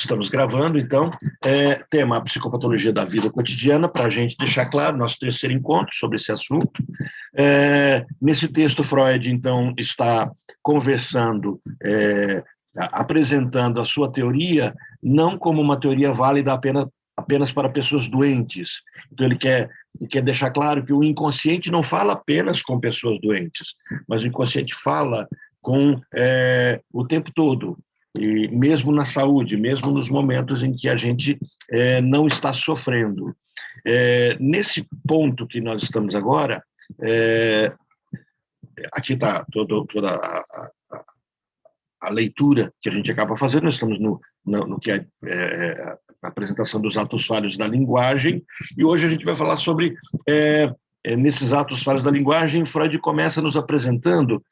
Estamos gravando, então, tema a psicopatologia da vida cotidiana, para a gente deixar claro, nosso terceiro encontro sobre esse assunto. Nesse texto, Freud, então, está conversando, apresentando a sua teoria, não como uma teoria válida apenas para pessoas doentes. Então, ele quer deixar claro que o inconsciente não fala apenas com pessoas doentes, mas o inconsciente fala com o tempo todo, e mesmo na saúde, mesmo nos momentos em que a gente não está sofrendo. Nesse ponto que nós estamos agora, aqui está toda a leitura que a gente acaba fazendo, nós estamos no que é a apresentação dos atos falhos da linguagem, e hoje a gente vai falar sobre, nesses atos falhos da linguagem, Freud começa nos apresentando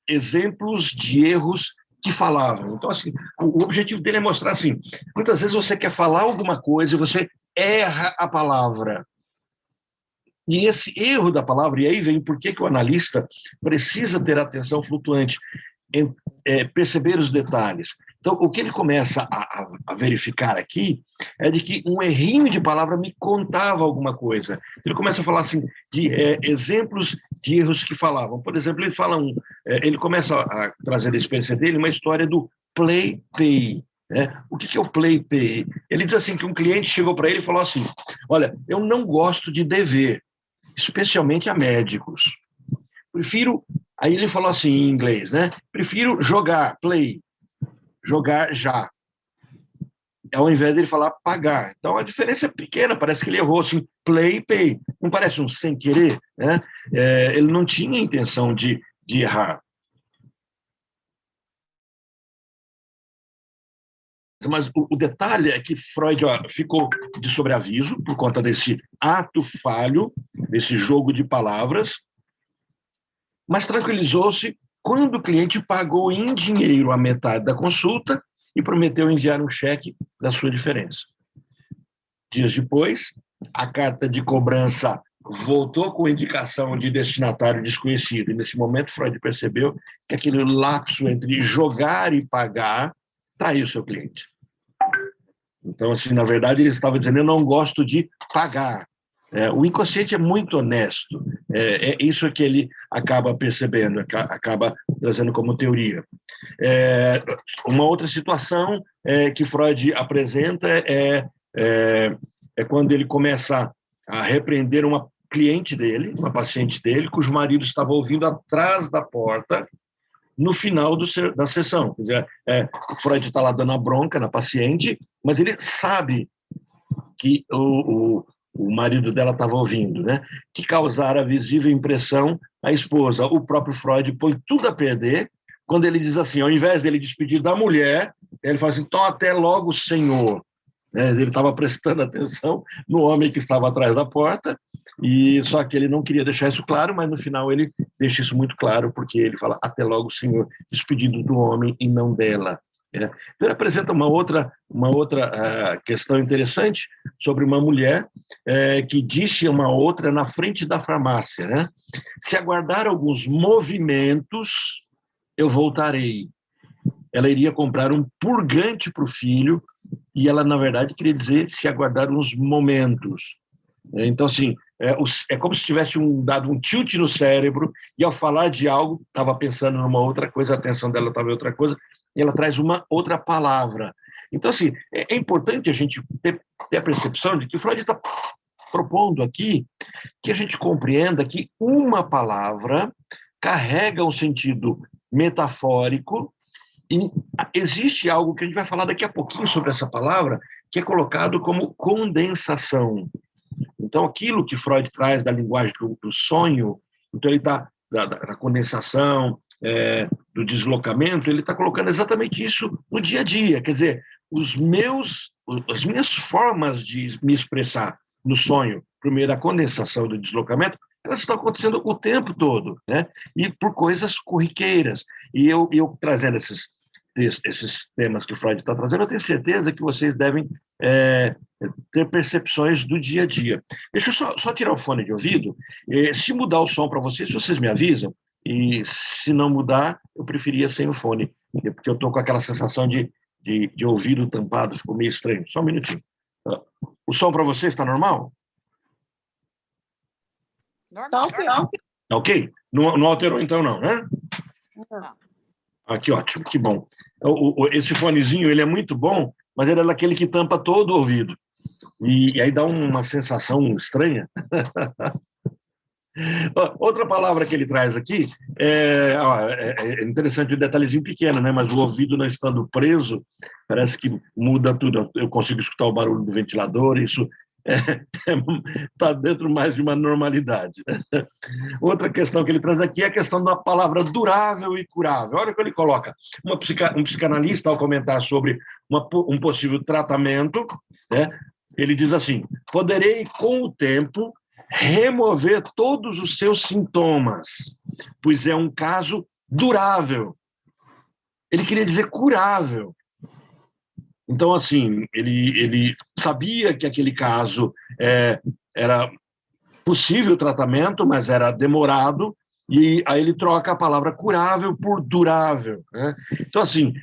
exemplos de erros que falavam. Então, assim, o objetivo dele é mostrar assim, muitas vezes você quer falar alguma coisa e você erra a palavra. E esse erro da palavra, e aí vem por que o analista precisa ter atenção flutuante, perceber os detalhes. Então, o que ele começa a verificar aqui é de que um errinho de palavra me contava alguma coisa. Ele começa a falar assim de exemplos de erros que falavam. Por exemplo, ele começa a trazer da experiência dele uma história do play-pay. O que é o play-pay? Ele diz assim que um cliente chegou para ele e falou assim, olha, eu não gosto de dever, especialmente a médicos. Prefiro, aí ele falou assim em inglês, né? Prefiro jogar, play, jogar já, ao invés dele falar pagar. Então a diferença é pequena, parece que ele errou assim, play, pay. Não parece um sem querer, né? Ele não tinha intenção de errar. Mas o detalhe é que Freud ficou de sobreaviso por conta desse ato falho, desse jogo de palavras, mas tranquilizou-se quando o cliente pagou em dinheiro a metade da consulta e prometeu enviar um cheque da sua diferença. Dias depois, a carta de cobrança voltou com indicação de destinatário desconhecido, e nesse momento Freud percebeu que aquele lapso entre jogar e pagar traiu seu cliente. Então, assim, na verdade, ele estava dizendo, eu não gosto de pagar. O inconsciente é muito honesto, é isso que ele acaba percebendo, acaba trazendo como teoria. Uma outra situação que Freud apresenta é quando ele começa a repreender uma cliente dele, uma paciente dele, cujo marido estava ouvindo atrás da porta no final da sessão. Quer dizer, o Freud está lá dando a bronca na paciente, mas ele sabe que o marido dela estava ouvindo, né? Que causara visível impressão à esposa. O próprio Freud põe tudo a perder quando ele diz assim, ao invés dele despedir da mulher, ele fala assim, então até logo, senhor. Ele estava prestando atenção no homem que estava atrás da porta, e só que ele não queria deixar isso claro, mas no final ele deixa isso muito claro, porque ele fala, até logo, senhor, despedido do homem e não dela. Então ele apresenta uma outra questão interessante sobre uma mulher que disse a uma outra na frente da farmácia, né? Se aguardar alguns movimentos, eu voltarei. Ela iria comprar um purgante para o filho, e ela, na verdade, queria dizer se aguardar uns momentos. Então, assim, é como se tivesse dado um tilt no cérebro, e ao falar de algo, estava pensando numa outra coisa, a atenção dela estava em outra coisa, e ela traz uma outra palavra. Então, assim, é importante a gente ter a percepção de que Freud está propondo aqui que a gente compreenda que uma palavra carrega um sentido metafórico, e existe algo que a gente vai falar daqui a pouquinho sobre essa palavra, que é colocado como condensação. Então, aquilo que Freud traz da linguagem do sonho, então ele está da condensação, do deslocamento, ele está colocando exatamente isso no dia a dia. Quer dizer, as minhas formas de me expressar no sonho, por meio da condensação, do deslocamento, elas estão acontecendo o tempo todo, né? E por coisas corriqueiras. E eu trazendo esses temas que o Freud está trazendo, eu tenho certeza que vocês devem ter percepções do dia a dia. Deixa eu só tirar o fone de ouvido. Se mudar o som para vocês me avisam, e se não mudar, eu preferia sem o fone, porque eu estou com aquela sensação de de ouvido tampado, ficou meio estranho. Só um minutinho. O som para você está normal? Normal. Tá ok. Tá ok? Não alterou então não, né? Não. Ah, que ótimo, que bom. Esse fonezinho, ele é muito bom, mas ele é daquele que tampa todo o ouvido. E aí dá uma sensação estranha. Outra palavra que ele traz aqui é interessante, um detalhezinho pequeno, né? Mas o ouvido não estando preso, parece que muda tudo. Eu consigo escutar o barulho do ventilador, isso está dentro mais de uma normalidade. Né? Outra questão que ele traz aqui é a questão da palavra durável e curável. Olha o que ele coloca. Um psicanalista, ao comentar sobre um possível tratamento, né? Ele diz assim: poderei, com o tempo, remover todos os seus sintomas, pois é um caso durável. Ele queria dizer curável. Então, assim, ele sabia que aquele caso era possível tratamento, mas era demorado, e aí ele troca a palavra curável por durável. Né? Então, assim,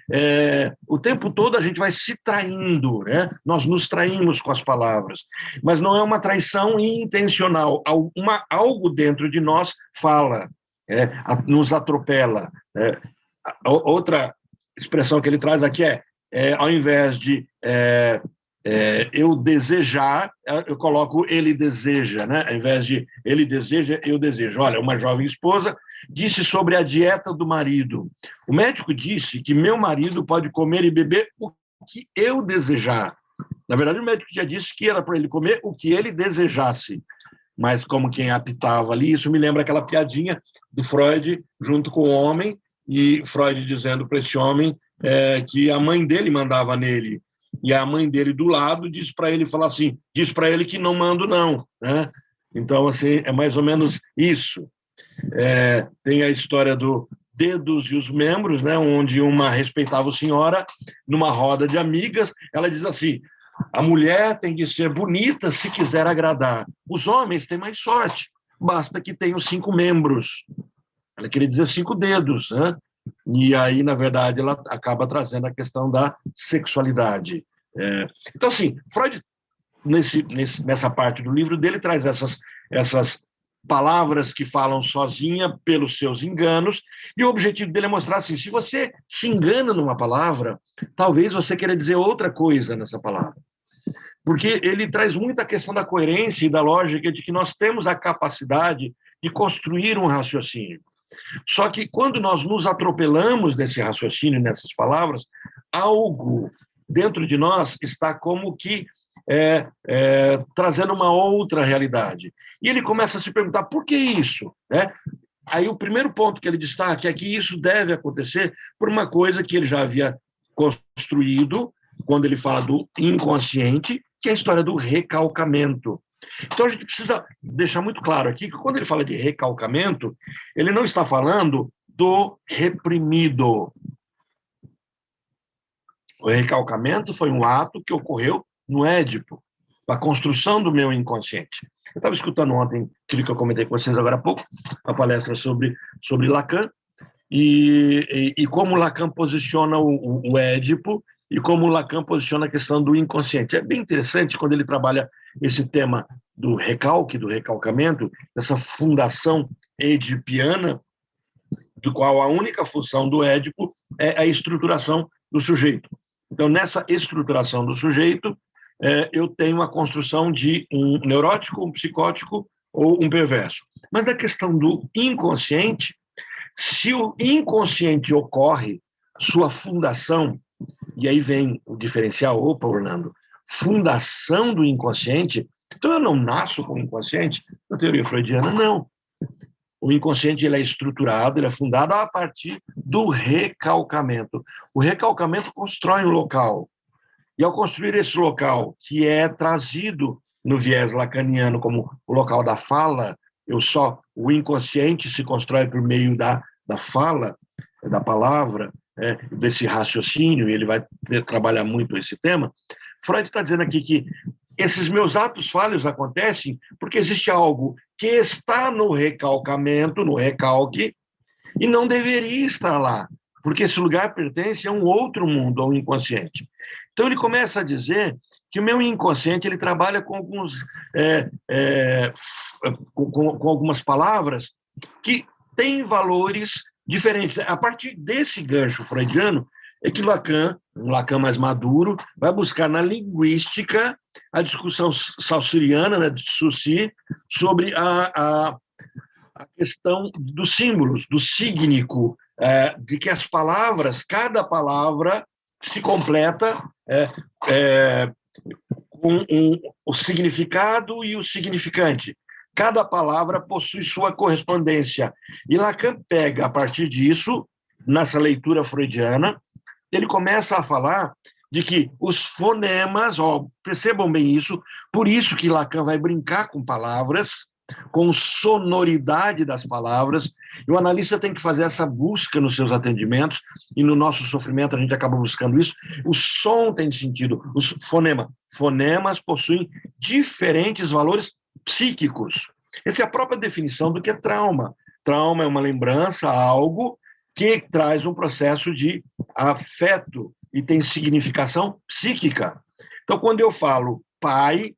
o tempo todo a gente vai se traindo, né? Nós nos traímos com as palavras, mas não é uma traição intencional. Algo dentro de nós fala, nos atropela. Outra expressão que ele traz aqui ao invés de eu desejar, eu coloco ele deseja, né? Ao invés de ele deseja, eu desejo. Olha, uma jovem esposa disse sobre a dieta do marido: o médico disse que meu marido pode comer e beber o que eu desejar. Na verdade, o médico já disse que era para ele comer o que ele desejasse. Mas como quem apitava ali, isso me lembra aquela piadinha do Freud junto com o homem, e Freud dizendo para esse homem que a mãe dele mandava nele. E a mãe dele do lado diz para ele, falar assim, diz para ele que não mando não, né? Então, assim, é mais ou menos isso. Tem a história do dedos e os membros, né? Onde uma respeitável senhora, numa roda de amigas, ela diz assim: a mulher tem de ser bonita se quiser agradar. Os homens têm mais sorte, basta que tenham 5 membros. Ela queria dizer 5 dedos, né? E aí, na verdade, ela acaba trazendo a questão da sexualidade. Então, assim, Freud, nessa parte do livro dele, traz essas palavras que falam sozinha pelos seus enganos, e o objetivo dele é mostrar assim, se você se engana numa palavra, talvez você queira dizer outra coisa nessa palavra. Porque ele traz muita questão da coerência e da lógica de que nós temos a capacidade de construir um raciocínio. Só que quando nós nos atropelamos nesse raciocínio, nessas palavras, algo dentro de nós está como que trazendo uma outra realidade. E ele começa a se perguntar, por que isso? Né? Aí o primeiro ponto que ele destaca é que isso deve acontecer por uma coisa que ele já havia construído, quando ele fala do inconsciente, que é a história do recalcamento. Então, a gente precisa deixar muito claro aqui que, quando ele fala de recalcamento, ele não está falando do reprimido. O recalcamento foi um ato que ocorreu no Édipo, a construção do meu inconsciente. Eu estava escutando ontem aquilo que eu comentei com vocês agora há pouco, a palestra sobre Lacan, e como Lacan posiciona o Édipo, e como Lacan posiciona a questão do inconsciente. É bem interessante quando ele trabalha esse tema do recalque, do recalcamento, essa fundação edipiana, do qual a única função do Édipo é a estruturação do sujeito. Então, nessa estruturação do sujeito, eu tenho a construção de um neurótico, um psicótico ou um perverso. Mas na questão do inconsciente, se o inconsciente ocorre, sua fundação, e aí vem o diferencial, opa, Orlando, fundação do inconsciente, então eu não nasço com o inconsciente? Na teoria freudiana, não. O inconsciente ele é estruturado, ele é fundado a partir do recalcamento. O recalcamento constrói um local. E ao construir esse local, que é trazido no viés lacaniano como o local da fala, o inconsciente se constrói por meio da fala, da palavra, desse raciocínio, e ele vai trabalhar muito esse tema. Freud está dizendo aqui que esses meus atos falhos acontecem porque existe algo que está no recalcamento, no recalque, e não deveria estar lá. porque esse lugar pertence a um outro mundo, ao inconsciente. Então, ele começa a dizer que o meu inconsciente ele trabalha com com algumas palavras que têm valores diferentes. A partir desse gancho freudiano, é que Lacan, um Lacan mais maduro, vai buscar na linguística a discussão saussuriana, né, de Saussure, sobre a questão dos símbolos, do sígnico, de que as palavras, cada palavra se completa com o significado e o significante. Cada palavra possui sua correspondência. E Lacan pega, a partir disso, nessa leitura freudiana, ele começa a falar de que os fonemas, percebam bem isso, por isso que Lacan vai brincar com palavras, com sonoridade das palavras, e o analista tem que fazer essa busca nos seus atendimentos, e no nosso sofrimento a gente acaba buscando isso. O som tem sentido, os fonemas possuem diferentes valores psíquicos. Essa é a própria definição do que é trauma. Trauma é uma lembrança, algo que traz um processo de afeto e tem significação psíquica. Então, quando eu falo pai,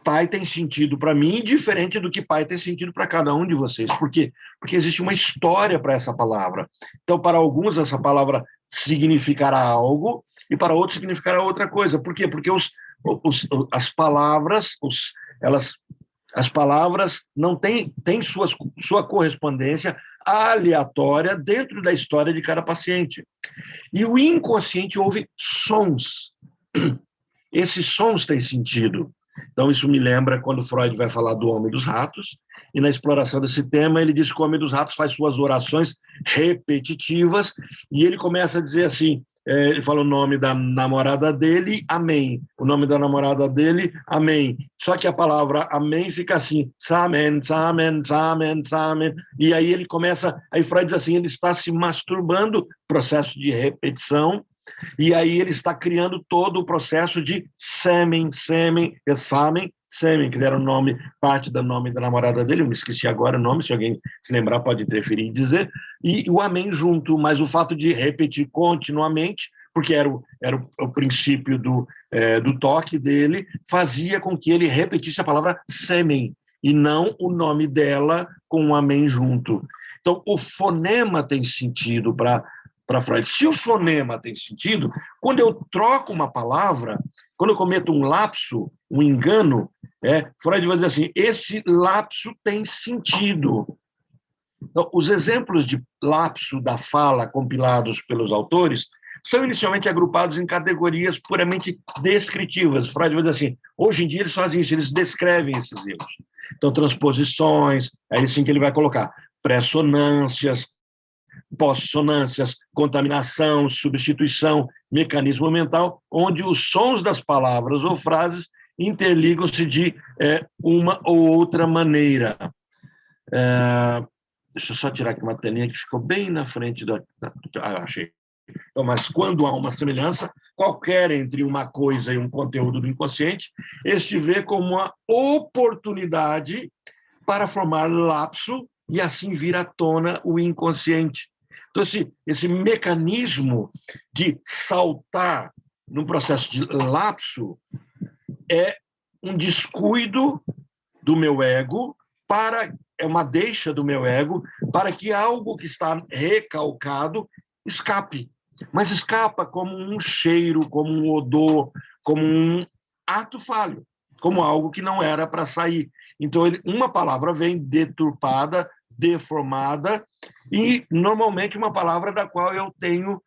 pai tem sentido para mim diferente do que pai tem sentido para cada um de vocês. Por quê? Porque existe uma história para essa palavra. Então, para alguns, essa palavra significará algo e para outros significará outra coisa. Por quê? Porque as palavras, as palavras não têm sua correspondência aleatória dentro da história de cada paciente. E o inconsciente ouve sons. Esses sons têm sentido. Então, isso me lembra quando Freud vai falar do homem dos ratos, e na exploração desse tema, ele diz que o homem dos ratos faz suas orações repetitivas, e ele começa a dizer assim, ele fala o nome da namorada dele, amém. O nome da namorada dele, amém. Só que a palavra amém fica assim, samen, samen, samen, samen. E aí ele começa, aí Freud diz assim, ele está se masturbando, processo de repetição, e aí ele está criando todo o processo de sêmen, que era o nome, parte do nome da namorada dele, eu me esqueci agora o nome, se alguém se lembrar pode interferir e dizer, e o amém junto, mas o fato de repetir continuamente, porque era o princípio do toque dele, fazia com que ele repetisse a palavra sêmen, e não o nome dela com um amém junto. Então, o fonema tem sentido para Freud. Se o fonema tem sentido, quando eu troco uma palavra, quando eu cometo um lapso, um engano, Freud vai dizer assim, esse lapso tem sentido. Então, os exemplos de lapso da fala compilados pelos autores são inicialmente agrupados em categorias puramente descritivas. Freud vai dizer assim, hoje em dia eles fazem isso, eles descrevem esses erros. Então, transposições, é assim que ele vai colocar, pré-sonâncias, pós-sonâncias, contaminação, substituição, mecanismo mental, onde os sons das palavras ou frases interligam-se de uma ou outra maneira. Deixa eu só tirar aqui uma telinha que ficou bem na frente da... achei. Então, mas quando há uma semelhança, qualquer entre uma coisa e um conteúdo do inconsciente, este vê como uma oportunidade para formar lapso e assim vir à tona o inconsciente. Então, esse mecanismo de saltar num processo de lapso é um descuido do meu ego, é uma deixa do meu ego, para que algo que está recalcado escape. Mas escapa como um cheiro, como um odor, como um ato falho, como algo que não era para sair. Então, uma palavra vem deturpada, deformada, e normalmente uma palavra da qual eu tenho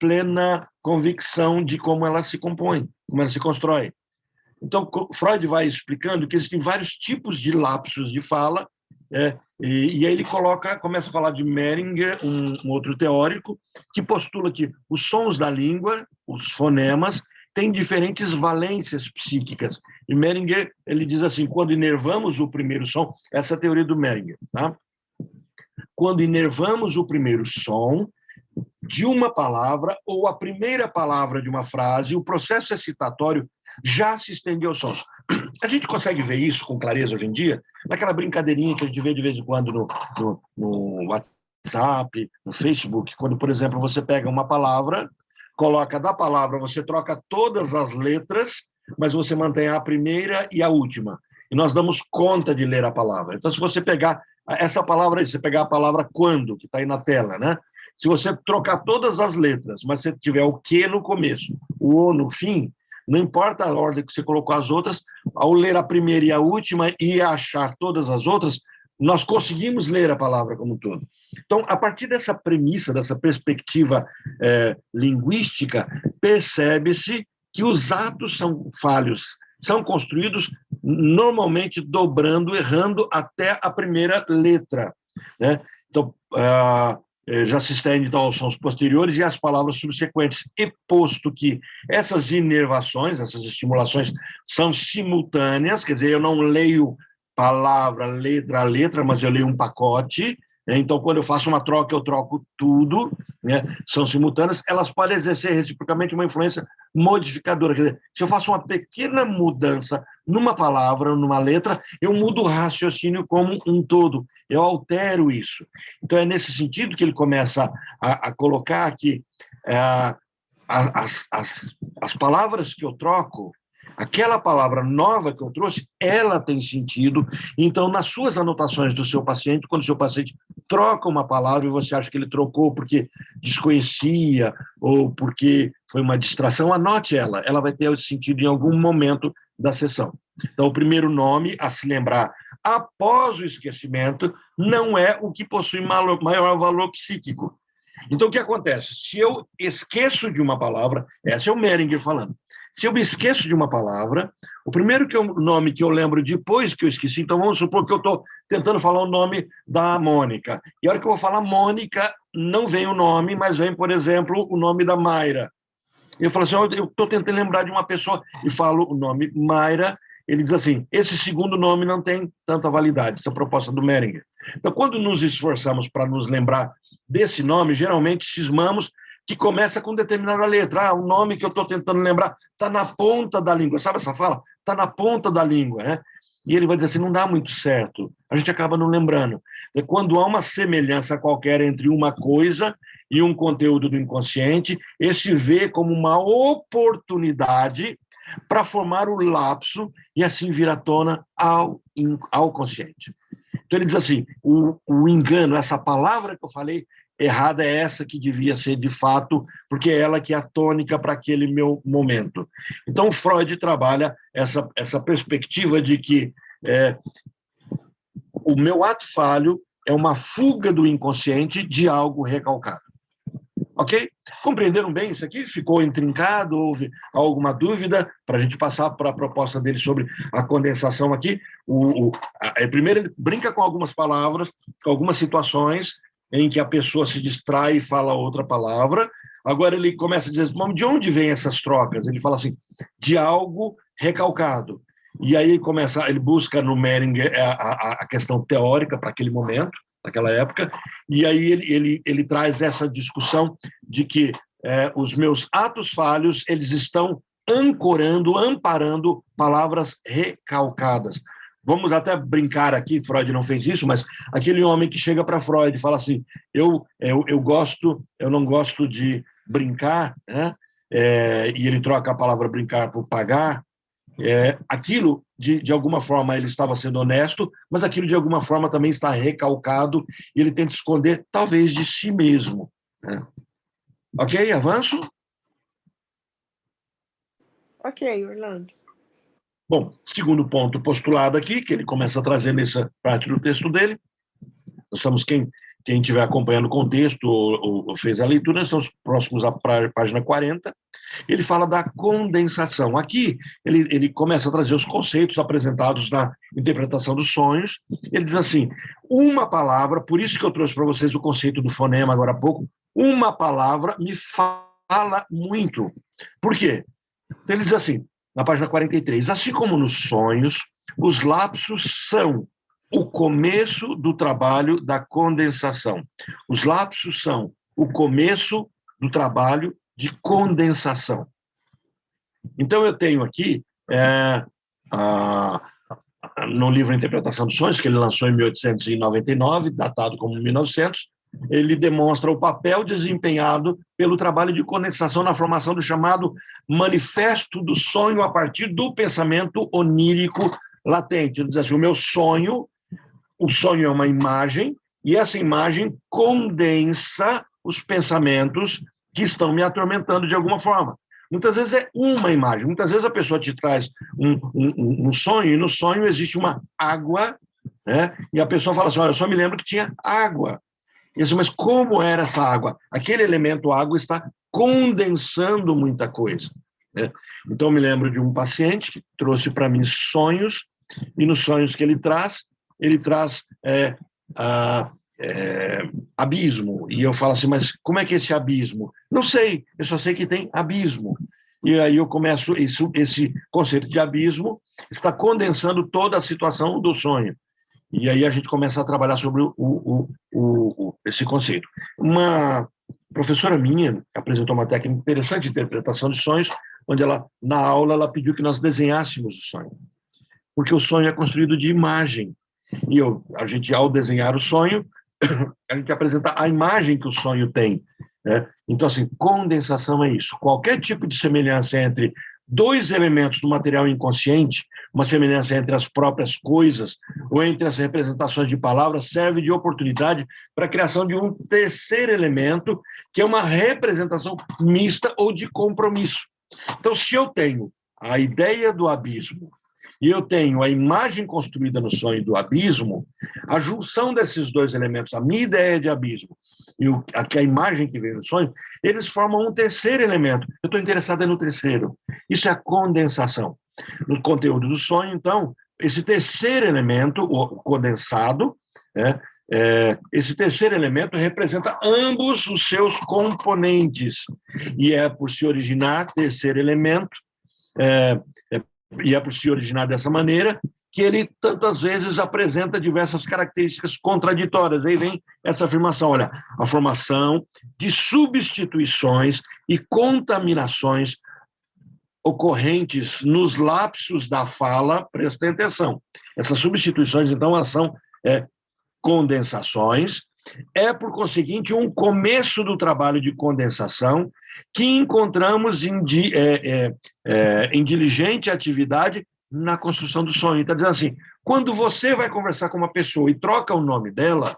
plena convicção de como ela se compõe, como ela se constrói. Então, Freud vai explicando que existem vários tipos de lapsos de fala, e aí ele começa a falar de Mehringer, um outro teórico, que postula que os sons da língua, os fonemas, têm diferentes valências psíquicas. E Mehringer, ele diz assim, quando inervamos o primeiro som, essa é a teoria do Mehringer, tá? Quando inervamos o primeiro som de uma palavra ou a primeira palavra de uma frase, o processo excitatório já se estendeu aos sons. A gente consegue ver isso com clareza hoje em dia, naquela brincadeirinha que a gente vê de vez em quando no WhatsApp, no Facebook, quando, por exemplo, você pega uma palavra, coloca da palavra, você troca todas as letras, mas você mantém a primeira e a última. E nós damos conta de ler a palavra. Então, se você pegar essa palavra aí, você pegar a palavra quando, que está aí na tela, né? Se você trocar todas as letras, mas você tiver o que no começo, o o no fim, não importa a ordem que você colocou as outras, ao ler a primeira e a última e achar todas as outras, nós conseguimos ler a palavra como um todo. Então, a partir dessa premissa, dessa perspectiva linguística, percebe-se que os atos são falhos, são construídos normalmente dobrando, errando até a primeira letra, né? Então, já se estende então, aos sons posteriores e às palavras subsequentes. E posto que essas inervações, essas estimulações são simultâneas, quer dizer, eu não leio palavra, letra a letra, mas eu leio um pacote, né? Então, quando eu faço uma troca, eu troco tudo, né? São simultâneas, elas podem exercer reciprocamente uma influência modificadora. Quer dizer, se eu faço uma pequena mudança numa palavra, numa letra, eu mudo o raciocínio como um todo, eu altero isso. Então, é nesse sentido que ele começa a colocar que as palavras que eu troco, aquela palavra nova que eu trouxe, ela tem sentido. Então, nas suas anotações do seu paciente, quando o seu paciente troca uma palavra e você acha que ele trocou porque desconhecia ou porque foi uma distração, anote ela. Ela vai ter sentido em algum momento da sessão. Então, o primeiro nome a se lembrar após o esquecimento não é o que possui maior valor psíquico. Então, o que acontece? Se eu esqueço de uma palavra, esse é o Mehringer falando, se eu me esqueço de uma palavra, o primeiro nome que eu lembro depois que eu esqueci, então vamos supor que eu estou tentando falar o nome da Mônica, e a hora que eu vou falar Mônica, não vem o nome, mas vem, por exemplo, o nome da Mayra. Eu falo assim, eu estou tentando lembrar de uma pessoa, e falo o nome Mayra, ele diz assim, esse segundo nome não tem tanta validade, essa é a proposta do Mehringer. Então, quando nos esforçamos para nos lembrar desse nome, geralmente cismamos que começa com determinada letra. O nome que eu estou tentando lembrar está na ponta da língua. Sabe essa fala? Está na ponta da língua, né? E ele vai dizer assim, não dá muito certo. A gente acaba não lembrando. É quando há uma semelhança qualquer entre uma coisa e um conteúdo do inconsciente, esse vê como uma oportunidade para formar o lapso e assim vir à tona ao consciente. Então ele diz assim, o engano, essa palavra que eu falei, errada é essa que devia ser de fato, porque é ela que é a tônica para aquele meu momento. Então, Freud trabalha essa perspectiva de que o meu ato falho é uma fuga do inconsciente de algo recalcado. Ok? Compreenderam bem isso aqui? Ficou intrincado? Houve alguma dúvida? Para a gente passar para a proposta dele sobre a condensação aqui. Primeiro, ele brinca com algumas palavras, com algumas situações em que a pessoa se distrai e fala outra palavra. Agora ele começa a dizer, de onde vêm essas trocas? Ele fala assim, de algo recalcado. E aí ele busca no Mehringer a questão teórica para aquele momento, naquela época, e aí ele traz essa discussão de que os meus atos falhos, eles estão amparando palavras recalcadas. Vamos até brincar aqui, Freud não fez isso, mas aquele homem que chega para Freud e fala assim, eu não gosto de brincar, né? E ele troca a palavra brincar por pagar, aquilo, de alguma forma, ele estava sendo honesto, mas aquilo, de alguma forma, também está recalcado e ele tenta esconder, talvez, de si mesmo. Né? Ok? Avanço? Ok, Orlando. Bom, segundo ponto postulado aqui, que ele começa a trazer nessa parte do texto dele, nós estamos, quem estiver acompanhando o contexto ou fez a leitura, nós estamos próximos à página 40, ele fala da condensação. Aqui, ele começa a trazer os conceitos apresentados na interpretação dos sonhos. Ele diz assim, uma palavra, por isso que eu trouxe para vocês o conceito do fonema agora há pouco, uma palavra me fala muito. Por quê? Ele diz assim, na página 43, assim como nos sonhos, os lapsos são o começo do trabalho da condensação. Os lapsos são o começo do trabalho de condensação. Então, eu tenho aqui, no livro Interpretação dos Sonhos, que ele lançou em 1899, datado como 1900, ele demonstra o papel desempenhado pelo trabalho de condensação na formação do chamado manifesto do sonho a partir do pensamento onírico latente. Ele diz assim, o sonho é uma imagem, e essa imagem condensa os pensamentos que estão me atormentando de alguma forma. Muitas vezes é uma imagem, muitas vezes a pessoa te traz um sonho, e no sonho existe uma água, né? E a pessoa fala assim, olha, eu só me lembro que tinha água. E assim, mas como era essa água? Aquele elemento água está condensando muita coisa, né? Então, eu me lembro de um paciente que trouxe para mim sonhos, e nos sonhos que ele traz abismo. E eu falo assim, mas como é que é esse abismo? Não sei, eu só sei que tem abismo. E aí eu começo, esse conceito de abismo está condensando toda a situação do sonho. E aí a gente começa a trabalhar sobre esse conceito. Uma professora minha apresentou uma técnica interessante de interpretação de sonhos, onde ela, na aula, ela pediu que nós desenhássemos o sonho. Porque o sonho é construído de imagem. E a gente, ao desenhar o sonho, a gente apresenta a imagem que o sonho tem, né? Então, assim, condensação é isso. Qualquer tipo de semelhança entre dois elementos do material inconsciente, uma semelhança entre as próprias coisas ou entre as representações de palavras, serve de oportunidade para a criação de um terceiro elemento, que é uma representação mista ou de compromisso. Então, se eu tenho a ideia do abismo e eu tenho a imagem construída no sonho do abismo, a junção desses dois elementos, a minha ideia de abismo e a imagem que veio no sonho, eles formam um terceiro elemento. Eu estou interessado no terceiro. Isso é a condensação. No conteúdo do sonho, então, esse terceiro elemento, o condensado, né, esse terceiro elemento representa ambos os seus componentes. E é por se originar terceiro elemento, e é por se originar dessa maneira que ele tantas vezes apresenta diversas características contraditórias. Aí vem essa afirmação, olha, a formação de substituições e contaminações ocorrentes nos lapsos da fala, prestem atenção. Essas substituições, então, elas são condensações, por conseguinte, um começo do trabalho de condensação que encontramos em diligente atividade na construção do sonho. Está dizendo assim, quando você vai conversar com uma pessoa e troca o nome dela,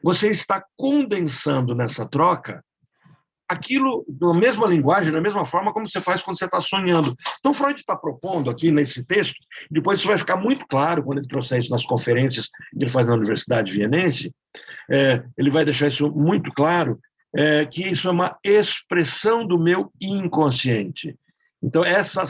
você está condensando nessa troca aquilo na mesma linguagem, da mesma forma como você faz quando você está sonhando. Então, Freud está propondo aqui nesse texto, depois isso vai ficar muito claro quando ele trouxer isso nas conferências que ele faz na Universidade Vienense, ele vai deixar isso muito claro, que isso é uma expressão do meu inconsciente. Então, essa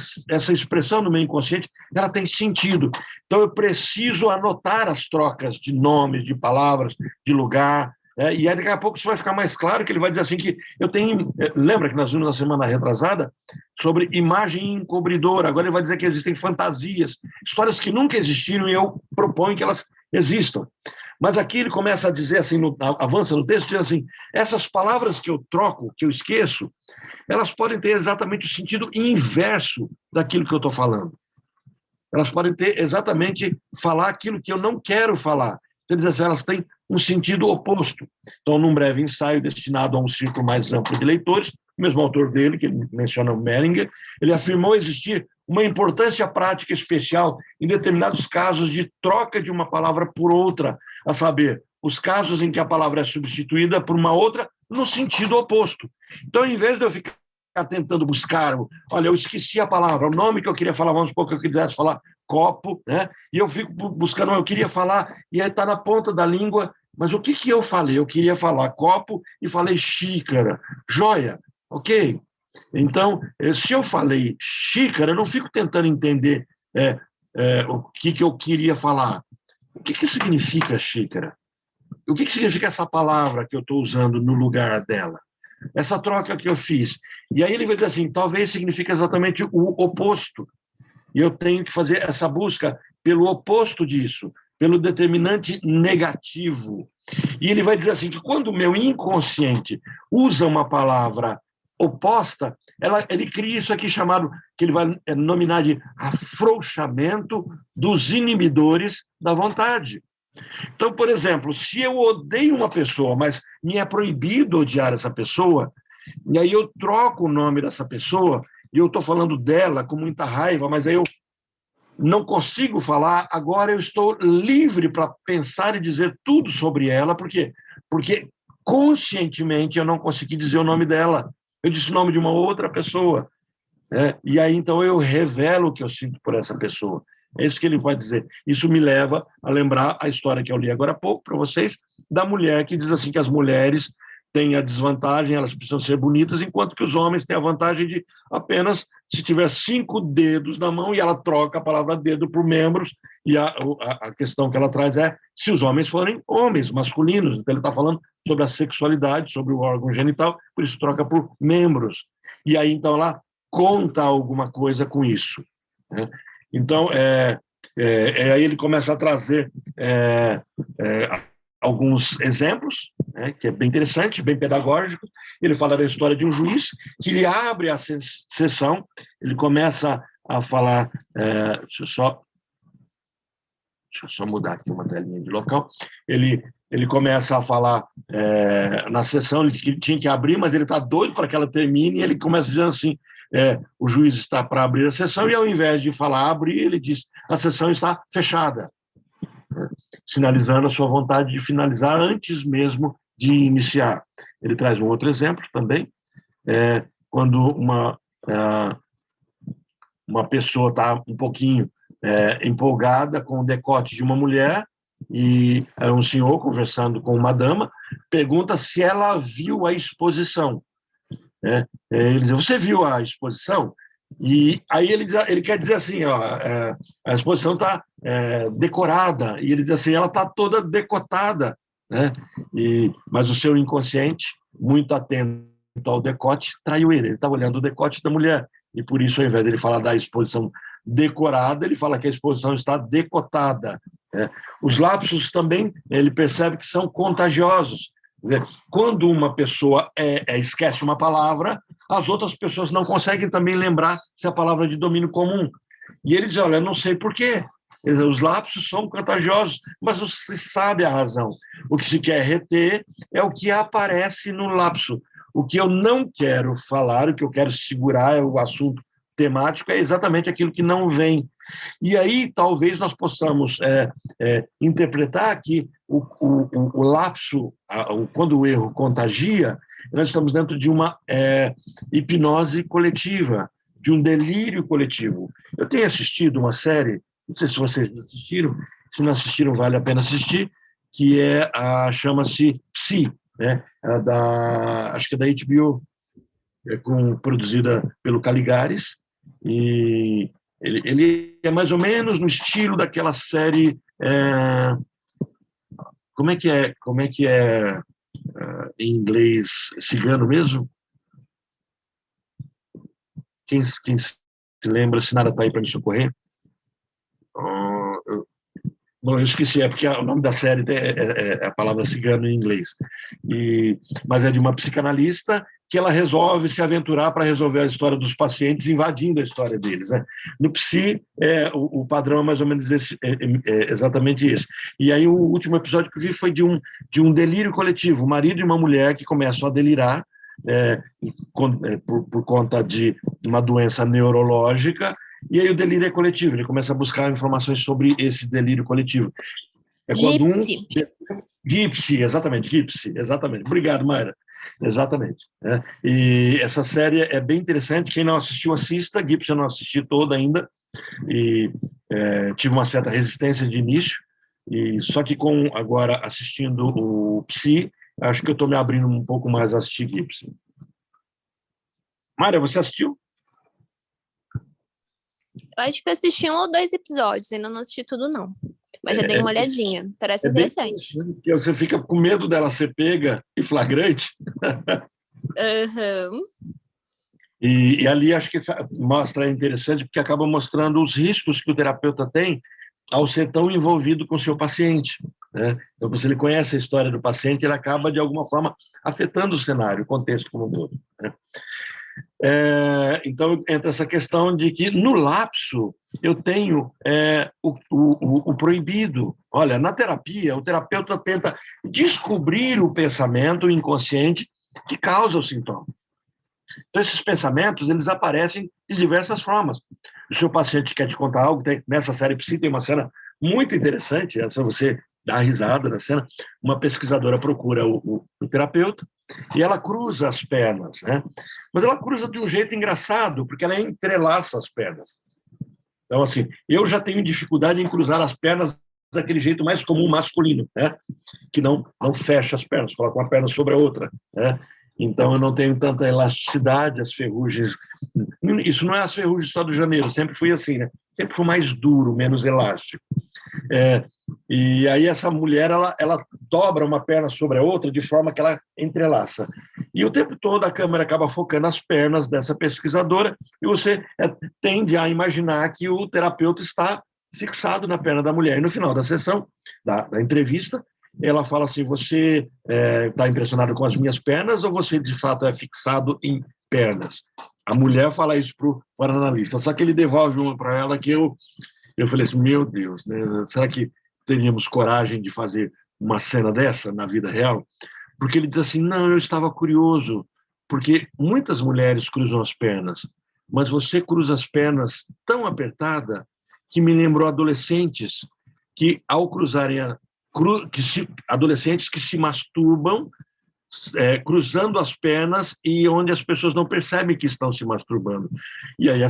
expressão do meu inconsciente, ela tem sentido. Então, eu preciso anotar as trocas de nomes, de palavras, de lugar, e aí daqui a pouco isso vai ficar mais claro, que ele vai dizer assim que eu tenho... Lembra que nós vimos na semana retrasada sobre imagem encobridora, agora ele vai dizer que existem fantasias, histórias que nunca existiram e eu proponho que elas existam. Mas aqui ele começa a dizer assim, avança no texto, diz assim, essas palavras que eu troco, que eu esqueço, elas podem ter exatamente o sentido inverso daquilo que eu estou falando. Elas podem ter exatamente falar aquilo que eu não quero falar. Então, ele diz assim, elas têm um sentido oposto. Então, num breve ensaio destinado a um círculo mais amplo de leitores, o mesmo autor dele, que ele menciona o Mehringer, ele afirmou existir uma importância prática especial em determinados casos de troca de uma palavra por outra, a saber, os casos em que a palavra é substituída por uma outra no sentido oposto. Então, em vez de eu ficar tentando buscar, olha, eu esqueci a palavra, o nome que eu queria falar, vamos supor que eu quisesse falar copo, né? E eu fico buscando, eu queria falar, e aí está na ponta da língua, mas o que eu falei? Eu queria falar copo e falei xícara, joia, ok? Então, se eu falei xícara, eu não fico tentando entender o que eu queria falar. O que significa xícara? O que significa essa palavra que eu estou usando no lugar dela? Essa troca que eu fiz. E aí ele vai dizer assim, talvez signifique exatamente o oposto. E eu tenho que fazer essa busca pelo oposto disso, pelo determinante negativo. E ele vai dizer assim, que quando o meu inconsciente usa uma palavra oposta, ele cria isso aqui chamado, que ele vai nominar de afrouxamento dos inibidores da vontade. Então, por exemplo, se eu odeio uma pessoa, mas me é proibido odiar essa pessoa, e aí eu troco o nome dessa pessoa, e eu estou falando dela com muita raiva, mas aí eu não consigo falar, agora eu estou livre para pensar e dizer tudo sobre ela, por quê? Porque conscientemente eu não consegui dizer o nome dela, eu disse o nome de uma outra pessoa, né? E aí então eu revelo o que eu sinto por essa pessoa. É isso que ele vai dizer. Isso me leva a lembrar a história que eu li agora há pouco para vocês, da mulher que diz assim que as mulheres têm a desvantagem, elas precisam ser bonitas, enquanto que os homens têm a vantagem de apenas, se tiver 5 dedos na mão, e ela troca a palavra dedo por membros, e a questão que ela traz é se os homens forem homens, masculinos. Então ele está falando sobre a sexualidade, sobre o órgão genital, por isso troca por membros. E aí então ela conta alguma coisa com isso, né? Então, aí ele começa a trazer alguns exemplos, né, que é bem interessante, bem pedagógico. Ele fala da história de um juiz que ele abre a sessão, ele começa a falar, deixa eu só mudar aqui uma telinha de local, ele começa a falar na sessão, ele tinha que abrir, mas ele está doido para que ela termine, e ele começa dizendo assim, o juiz está para abrir a sessão, e ao invés de falar abrir, ele diz, a sessão está fechada, sinalizando a sua vontade de finalizar antes mesmo de iniciar. Ele traz um outro exemplo também, quando uma pessoa está um pouquinho empolgada com o decote de uma mulher, e é um senhor conversando com uma dama, pergunta se ela viu a exposição. Ele diz, você viu a exposição? E aí ele quer dizer assim, ó, a exposição está decorada, e ele diz assim, ela está toda decotada, né? Mas o seu inconsciente, muito atento ao decote, traiu ele estava olhando o decote da mulher, e por isso, ao invés dele falar da exposição decorada, ele fala que a exposição está decotada, né? Os lapsos também, ele percebe que são contagiosos. Quer dizer, quando uma pessoa esquece uma palavra, as outras pessoas não conseguem também lembrar se a palavra é de domínio comum. E ele diz, olha, eu não sei por quê. Os lapsos são contagiosos, mas você sabe a razão. O que se quer reter é o que aparece no lapso. O que eu não quero falar, o que eu quero segurar é o assunto temático, é exatamente aquilo que não vem. E aí talvez nós possamos interpretar que o lapso, quando o erro contagia, nós estamos dentro de uma hipnose coletiva, de um delírio coletivo. Eu tenho assistido uma série, não sei se vocês assistiram, se não assistiram vale a pena assistir, que chama-se Psi, né? Acho que é da HBO, produzida pelo Caligares, e ele é mais ou menos no estilo daquela série, como é que é em inglês, cigano mesmo? Quem se lembra, se nada está aí para me socorrer? Bom, eu esqueci, porque o nome da série é a palavra cigano em inglês. Mas é de uma psicanalista que ela resolve se aventurar para resolver a história dos pacientes, invadindo a história deles, né? No Psi, o padrão é mais ou menos exatamente esse. E aí o último episódio que eu vi foi de um delírio coletivo, um marido e uma mulher que começam a delirar por conta de uma doença neurológica, e aí o delírio é coletivo, ele começa a buscar informações sobre esse delírio coletivo. Quando Gipsy, exatamente. Obrigado, Mayra. Exatamente. E essa série é bem interessante, quem não assistiu, assista. Gipsy eu não assisti toda ainda, e tive uma certa resistência de início, só que agora assistindo o Psi, acho que eu estou me abrindo um pouco mais a assistir Gipsy. Mayra, você assistiu? Eu acho que eu assisti 1 ou 2 episódios, ainda não assisti tudo, não. Mas já dei uma olhadinha, parece interessante. Porque você fica com medo dela ser pega e flagrante. Uhum. E ali acho que mostra, interessante, porque acaba mostrando os riscos que o terapeuta tem ao ser tão envolvido com o seu paciente, né? Então, se ele conhece a história do paciente, ele acaba, de alguma forma, afetando o cenário, o contexto como um todo, né? Então, entra essa questão de que, no lapso, eu tenho o proibido. Olha, na terapia, o terapeuta tenta descobrir o pensamento inconsciente que causa o sintoma. Então, esses pensamentos, eles aparecem de diversas formas. O seu paciente quer te contar algo, nessa série Psi tem uma cena muito interessante, essa você dá risada na cena, uma pesquisadora procura o terapeuta e ela cruza as pernas, né? Mas ela cruza de um jeito engraçado, porque ela entrelaça as pernas. Então, assim, eu já tenho dificuldade em cruzar as pernas daquele jeito mais comum masculino, né? Que não fecha as pernas, coloca uma perna sobre a outra, né? Então, eu não tenho tanta elasticidade, as ferrugens... Isso não é as ferrugens só do janeiro, sempre fui assim, né? Sempre fui mais duro, menos elástico. E aí essa mulher, ela dobra uma perna sobre a outra de forma que ela entrelaça. E o tempo todo a câmera acaba focando as pernas dessa pesquisadora e você tende a imaginar que o terapeuta está fixado na perna da mulher. E no final da sessão, da entrevista, ela fala assim, você está impressionado com as minhas pernas ou você, de fato, é fixado em pernas? A mulher fala isso para o analista, só que ele devolve uma para ela que eu falei assim, meu Deus, né? Será que teríamos coragem de fazer uma cena dessa na vida real? Porque ele diz assim, não, eu estava curioso, porque muitas mulheres cruzam as pernas, mas você cruza as pernas tão apertada que me lembrou adolescentes que, ao cruzarem adolescentes que se masturbam cruzando as pernas e onde as pessoas não percebem que estão se masturbando. E aí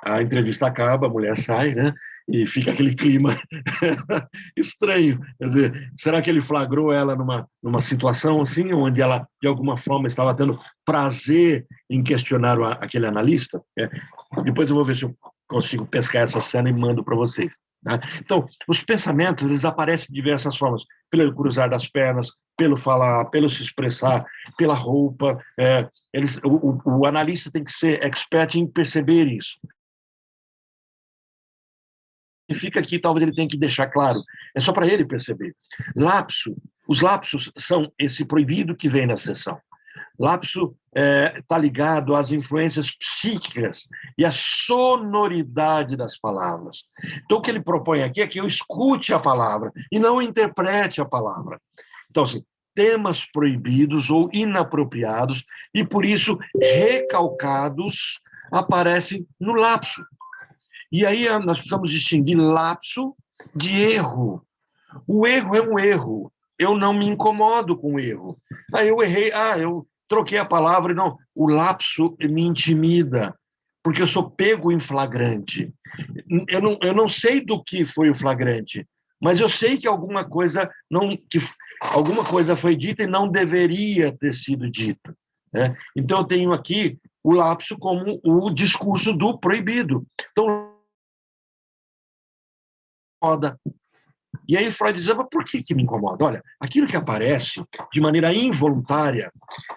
a entrevista acaba, a mulher sai, né? E fica aquele clima estranho. Quer dizer, será que ele flagrou ela numa situação assim, onde ela, de alguma forma, estava tendo prazer em questionar aquele analista? Depois eu vou ver se eu consigo pescar essa cena e mando para vocês. Tá? Então, os pensamentos, eles aparecem de diversas formas, pelo cruzar das pernas, pelo falar, pelo se expressar, pela roupa. O analista tem que ser expert em perceber isso. E fica aqui, talvez ele tenha que deixar claro, é só para ele perceber. Os lapsos são esse proibido que vem na sessão. Lapso está ligado às influências psíquicas e à sonoridade das palavras. Então, o que ele propõe aqui é que eu escute a palavra e não interprete a palavra. Então, assim, temas proibidos ou inapropriados e, por isso, recalcados aparecem no lapso. E aí nós precisamos distinguir lapso de erro. O erro é um erro. Eu não me incomodo com o erro. Aí eu errei, eu troquei a palavra e não. O lapso me intimida, porque eu sou pego em flagrante. Eu não sei do que foi o flagrante, mas eu sei que alguma coisa foi dita e não deveria ter sido dita. Né? Então, eu tenho aqui o lapso como o discurso do proibido. Então, e aí Freud diz, mas por que me incomoda? Olha, aquilo que aparece de maneira involuntária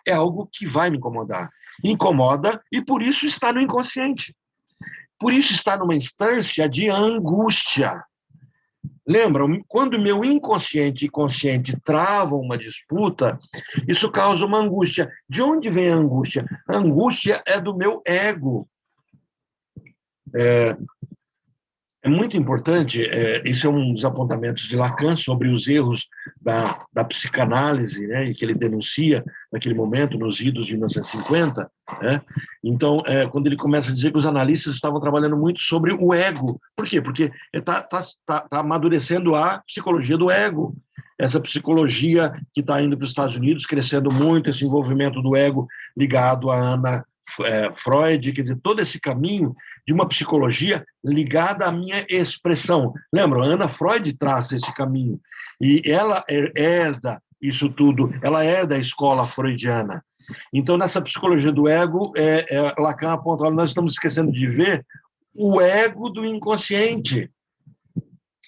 é algo que vai me incomodar. Incomoda e por isso está no inconsciente. Por isso está numa instância de angústia. Lembra, quando meu inconsciente e consciente travam uma disputa, isso causa uma angústia. De onde vem a angústia? A angústia é do meu ego. É muito importante, isso é um dos apontamentos de Lacan sobre os erros da psicanálise, né, e que ele denuncia naquele momento, nos idos de 1950. Né? Então, quando ele começa a dizer que os analistas estavam trabalhando muito sobre o ego. Por quê? Porque está amadurecendo a psicologia do ego, essa psicologia que está indo para os Estados Unidos, crescendo muito, esse envolvimento do ego ligado a Ana Freud, quer dizer, todo esse caminho de uma psicologia ligada à minha expressão. Lembra, a Ana Freud traça esse caminho, e ela herda isso tudo, ela herda a escola freudiana. Então, nessa psicologia do ego, Lacan aponta, nós estamos esquecendo de ver o ego do inconsciente.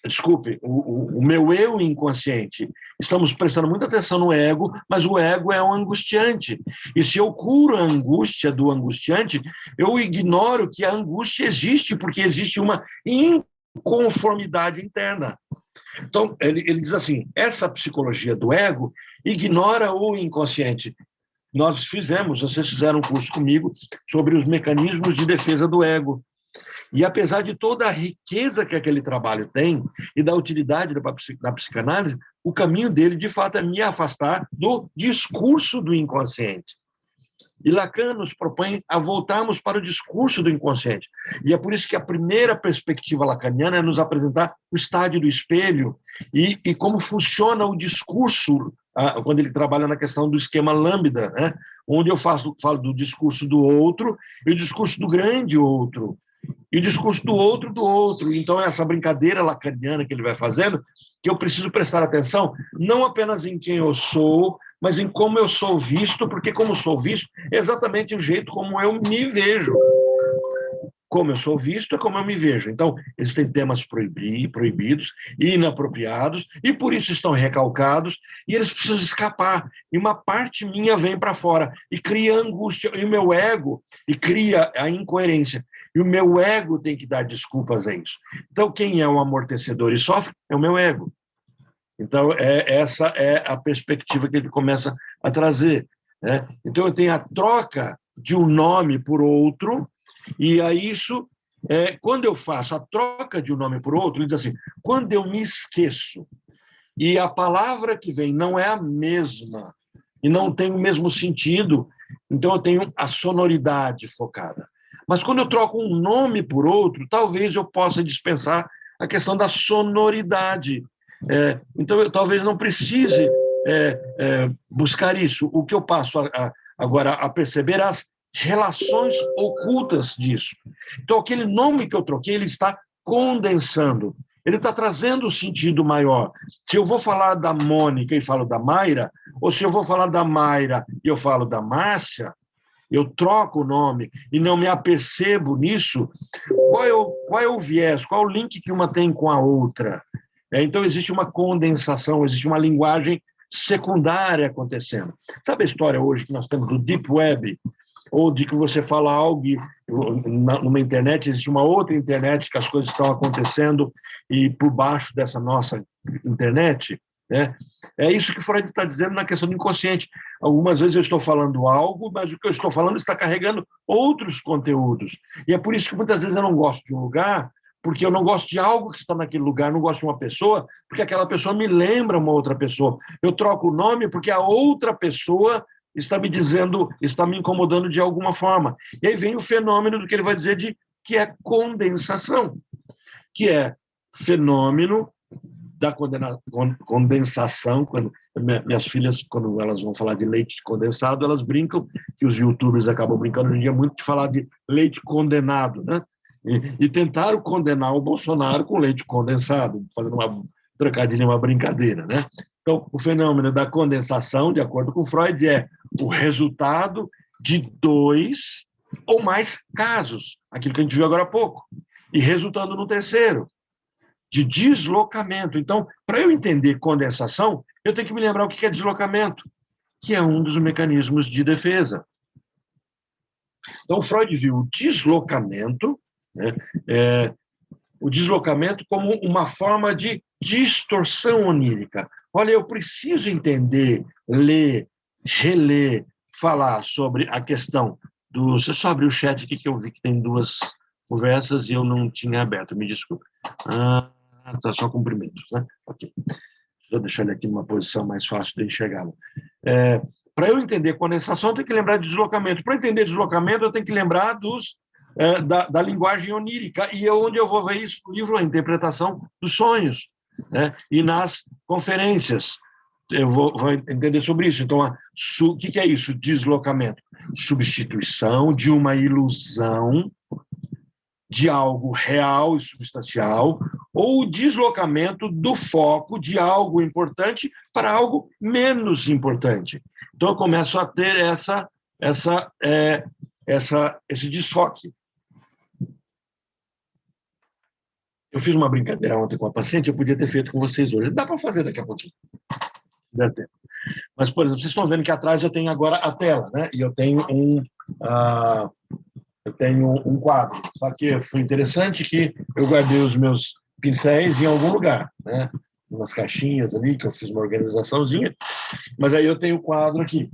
Desculpe, o meu eu inconsciente. Estamos prestando muita atenção no ego, mas o ego é um angustiante. E se eu curo a angústia do angustiante, eu ignoro que a angústia existe, porque existe uma inconformidade interna. Então, ele diz assim, essa psicologia do ego ignora o inconsciente. Vocês fizeram um curso comigo sobre os mecanismos de defesa do ego. E apesar de toda a riqueza que aquele trabalho tem e da utilidade da psicanálise, o caminho dele, de fato, é me afastar do discurso do inconsciente. E Lacan nos propõe a voltarmos para o discurso do inconsciente. E é por isso que a primeira perspectiva lacaniana é nos apresentar o estádio do espelho e como funciona o discurso, quando ele trabalha na questão do esquema lambda, né? Onde eu falo do discurso do outro e o discurso do grande outro. E o discurso do outro, do outro. Então, essa brincadeira lacaniana que ele vai fazendo, que eu preciso prestar atenção, não apenas em quem eu sou, mas em como eu sou visto, porque como sou visto é exatamente o jeito como eu me vejo. Como eu sou visto é como eu me vejo. Então, existem temas proibidos, inapropriados, e por isso estão recalcados, e eles precisam escapar. E uma parte minha vem para fora, e cria angústia, e o meu ego, e cria a incoerência. E o meu ego tem que dar desculpas a isso. Então, quem é o amortecedor e sofre é o meu ego. Então, essa é a perspectiva que ele começa a trazer, né? Então, eu tenho a troca de um nome por outro, e a isso, quando eu faço a troca de um nome por outro, ele diz assim, quando eu me esqueço, e a palavra que vem não é a mesma, e não tem o mesmo sentido, então eu tenho a sonoridade focada. Mas quando eu troco um nome por outro, talvez eu possa dispensar a questão da sonoridade. Então, eu talvez não precise buscar isso. O que eu passo agora a perceber as relações ocultas disso. Então, aquele nome que eu troquei, ele está condensando. Ele está trazendo um sentido maior. Se eu vou falar da Mônica e falo da Mayra, ou se eu vou falar da Mayra e eu falo da Márcia, eu troco o nome e não me apercebo nisso, qual é o viés, qual é o link que uma tem com a outra? Então, existe uma condensação, existe uma linguagem secundária acontecendo. Sabe a história hoje que nós temos do Deep Web? Ou de que você fala algo numa internet, existe uma outra internet que as coisas estão acontecendo e por baixo dessa nossa internet, né? É isso que Freud está dizendo na questão do inconsciente. Algumas vezes eu estou falando algo, mas o que eu estou falando está carregando outros conteúdos. E é por isso que muitas vezes eu não gosto de um lugar, porque eu não gosto de algo que está naquele lugar, não gosto de uma pessoa, porque aquela pessoa me lembra uma outra pessoa. Eu troco o nome porque a outra pessoa está me dizendo, está me incomodando de alguma forma. E aí vem o fenômeno do que ele vai dizer que é condensação, que é fenômeno da condensação. Quando minhas filhas, quando elas vão falar de leite condensado, elas brincam, que os youtubers acabam brincando hoje em dia muito de falar de leite condenado, né? E tentaram condenar o Bolsonaro com leite condensado, fazendo uma trocadilha, uma brincadeira, né? Então, o fenômeno da condensação, de acordo com Freud, é o resultado de 2 ou mais casos, aquilo que a gente viu agora há pouco, e resultando no terceiro, de deslocamento. Então, para eu entender condensação, eu tenho que me lembrar o que é deslocamento, que é um dos mecanismos de defesa. Então, Freud viu o deslocamento, né, o deslocamento como uma forma de distorção onírica. Olha, eu preciso entender, ler, reler, falar sobre a questão do... Você só abriu o chat aqui que eu vi que tem 2 conversas e eu não tinha aberto, me desculpe. Tá só cumprimentos, né? Ok. Deixa eu deixar ele aqui numa posição mais fácil de enxergá-lo. Para eu entender condensação, eu tenho que lembrar de deslocamento. Para entender deslocamento, eu tenho que lembrar da linguagem onírica. E onde eu vou ver isso no livro? A interpretação dos sonhos, né? E nas conferências. Eu vou entender sobre isso. Então, o que é isso? Deslocamento. Substituição de uma ilusão de algo real e substancial, ou o deslocamento do foco de algo importante para algo menos importante. Então, eu começo a ter esse desfoque. Eu fiz uma brincadeira ontem com a paciente, eu podia ter feito com vocês hoje. Dá para fazer daqui a pouquinho. Dá tempo. Mas, por exemplo, vocês estão vendo que atrás eu tenho agora a tela, né? E eu tenho um quadro. Só que foi interessante que eu guardei os meus pincéis em algum lugar, né? Umas caixinhas ali, que eu fiz uma organizaçãozinha, mas aí eu tenho o quadro aqui.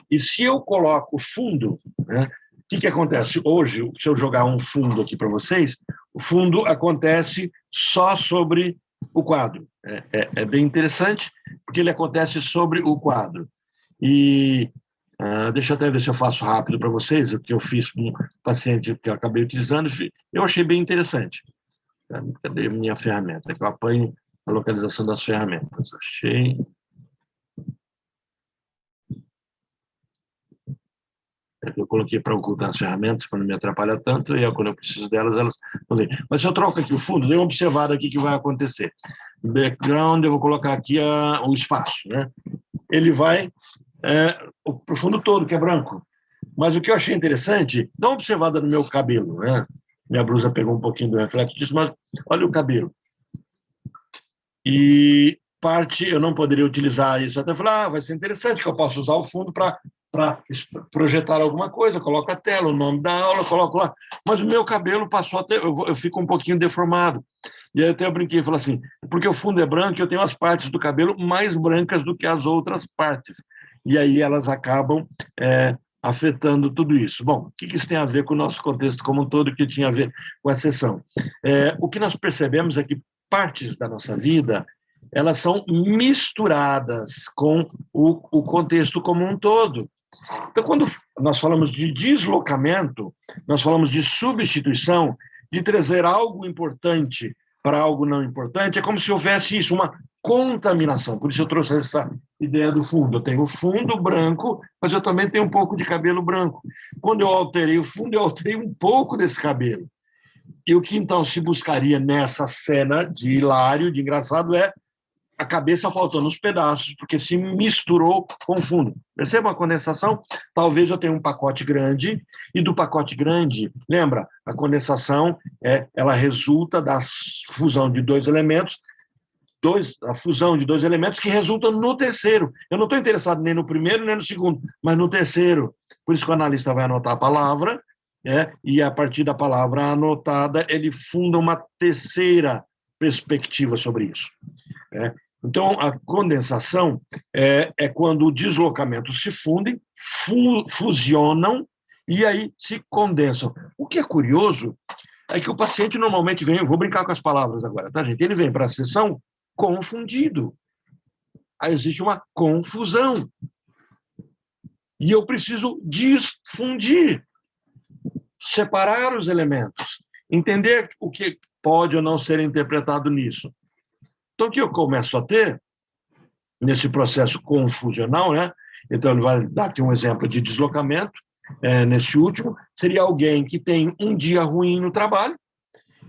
E se eu coloco o fundo, né? que acontece? Hoje, se eu jogar um fundo aqui para vocês, o fundo acontece só sobre o quadro. É bem interessante, porque ele acontece sobre o quadro. E deixa eu até ver se eu faço rápido para vocês, o que eu fiz com um paciente que eu acabei utilizando, eu achei bem interessante. Cadê a minha ferramenta? Que eu apanho a localização das ferramentas. Achei. Eu coloquei para ocultar as ferramentas, para não me atrapalhar tanto, e quando eu preciso delas, elas vão ver. Mas se eu troco aqui o fundo, dê uma observada aqui que vai acontecer. Background, eu vou colocar aqui o espaço, né? Ele vai para o fundo todo, que é branco. Mas o que eu achei interessante, dá uma observada no meu cabelo, né? Minha blusa pegou um pouquinho do reflexo disso, mas olha o cabelo. E parte, eu não poderia utilizar isso. Até falar, vai ser interessante que eu possa usar o fundo para projetar alguma coisa, coloco a tela, o nome da aula, coloco lá. Mas o meu cabelo passou até, eu fico um pouquinho deformado. E aí até eu brinquei e falei assim, porque o fundo é branco, eu tenho as partes do cabelo mais brancas do que as outras partes. E aí elas acabam afetando tudo isso. Bom, o que isso tem a ver com o nosso contexto como um todo, que tinha a ver com a sessão? O que nós percebemos é que partes da nossa vida, elas são misturadas com o contexto como um todo. Então, quando nós falamos de deslocamento, nós falamos de substituição, de trazer algo importante para algo não importante, é como se houvesse isso, uma contaminação. Por isso eu trouxe essa ideia do fundo. Eu tenho o fundo branco, mas eu também tenho um pouco de cabelo branco. Quando eu alterei o fundo, eu alterei um pouco desse cabelo. E o que, então, se buscaria nessa cena de hilário, de engraçado, é a cabeça faltando os pedaços, porque se misturou com o fundo. Perceba a condensação? Talvez eu tenha um pacote grande, e do pacote grande, lembra, a condensação ela resulta da fusão de dois elementos, a fusão de dois elementos que resulta no terceiro. Eu não estou interessado nem no primeiro, nem no segundo, mas no terceiro. Por isso que o analista vai anotar a palavra, e a partir da palavra anotada, ele funda uma terceira perspectiva sobre isso. Então, a condensação é quando o deslocamento se fundem, fusionam e aí se condensam. O que é curioso é que o paciente normalmente vem, vou brincar com as palavras agora, tá, gente? Ele vem para a sessão confundido. Aí existe uma confusão. E eu preciso desfundir, separar os elementos, entender o que pode ou não ser interpretado nisso. Então, o que eu começo a ter, nesse processo confusional, né? Então, ele vai dar aqui um exemplo de deslocamento, nesse último, seria alguém que tem um dia ruim no trabalho,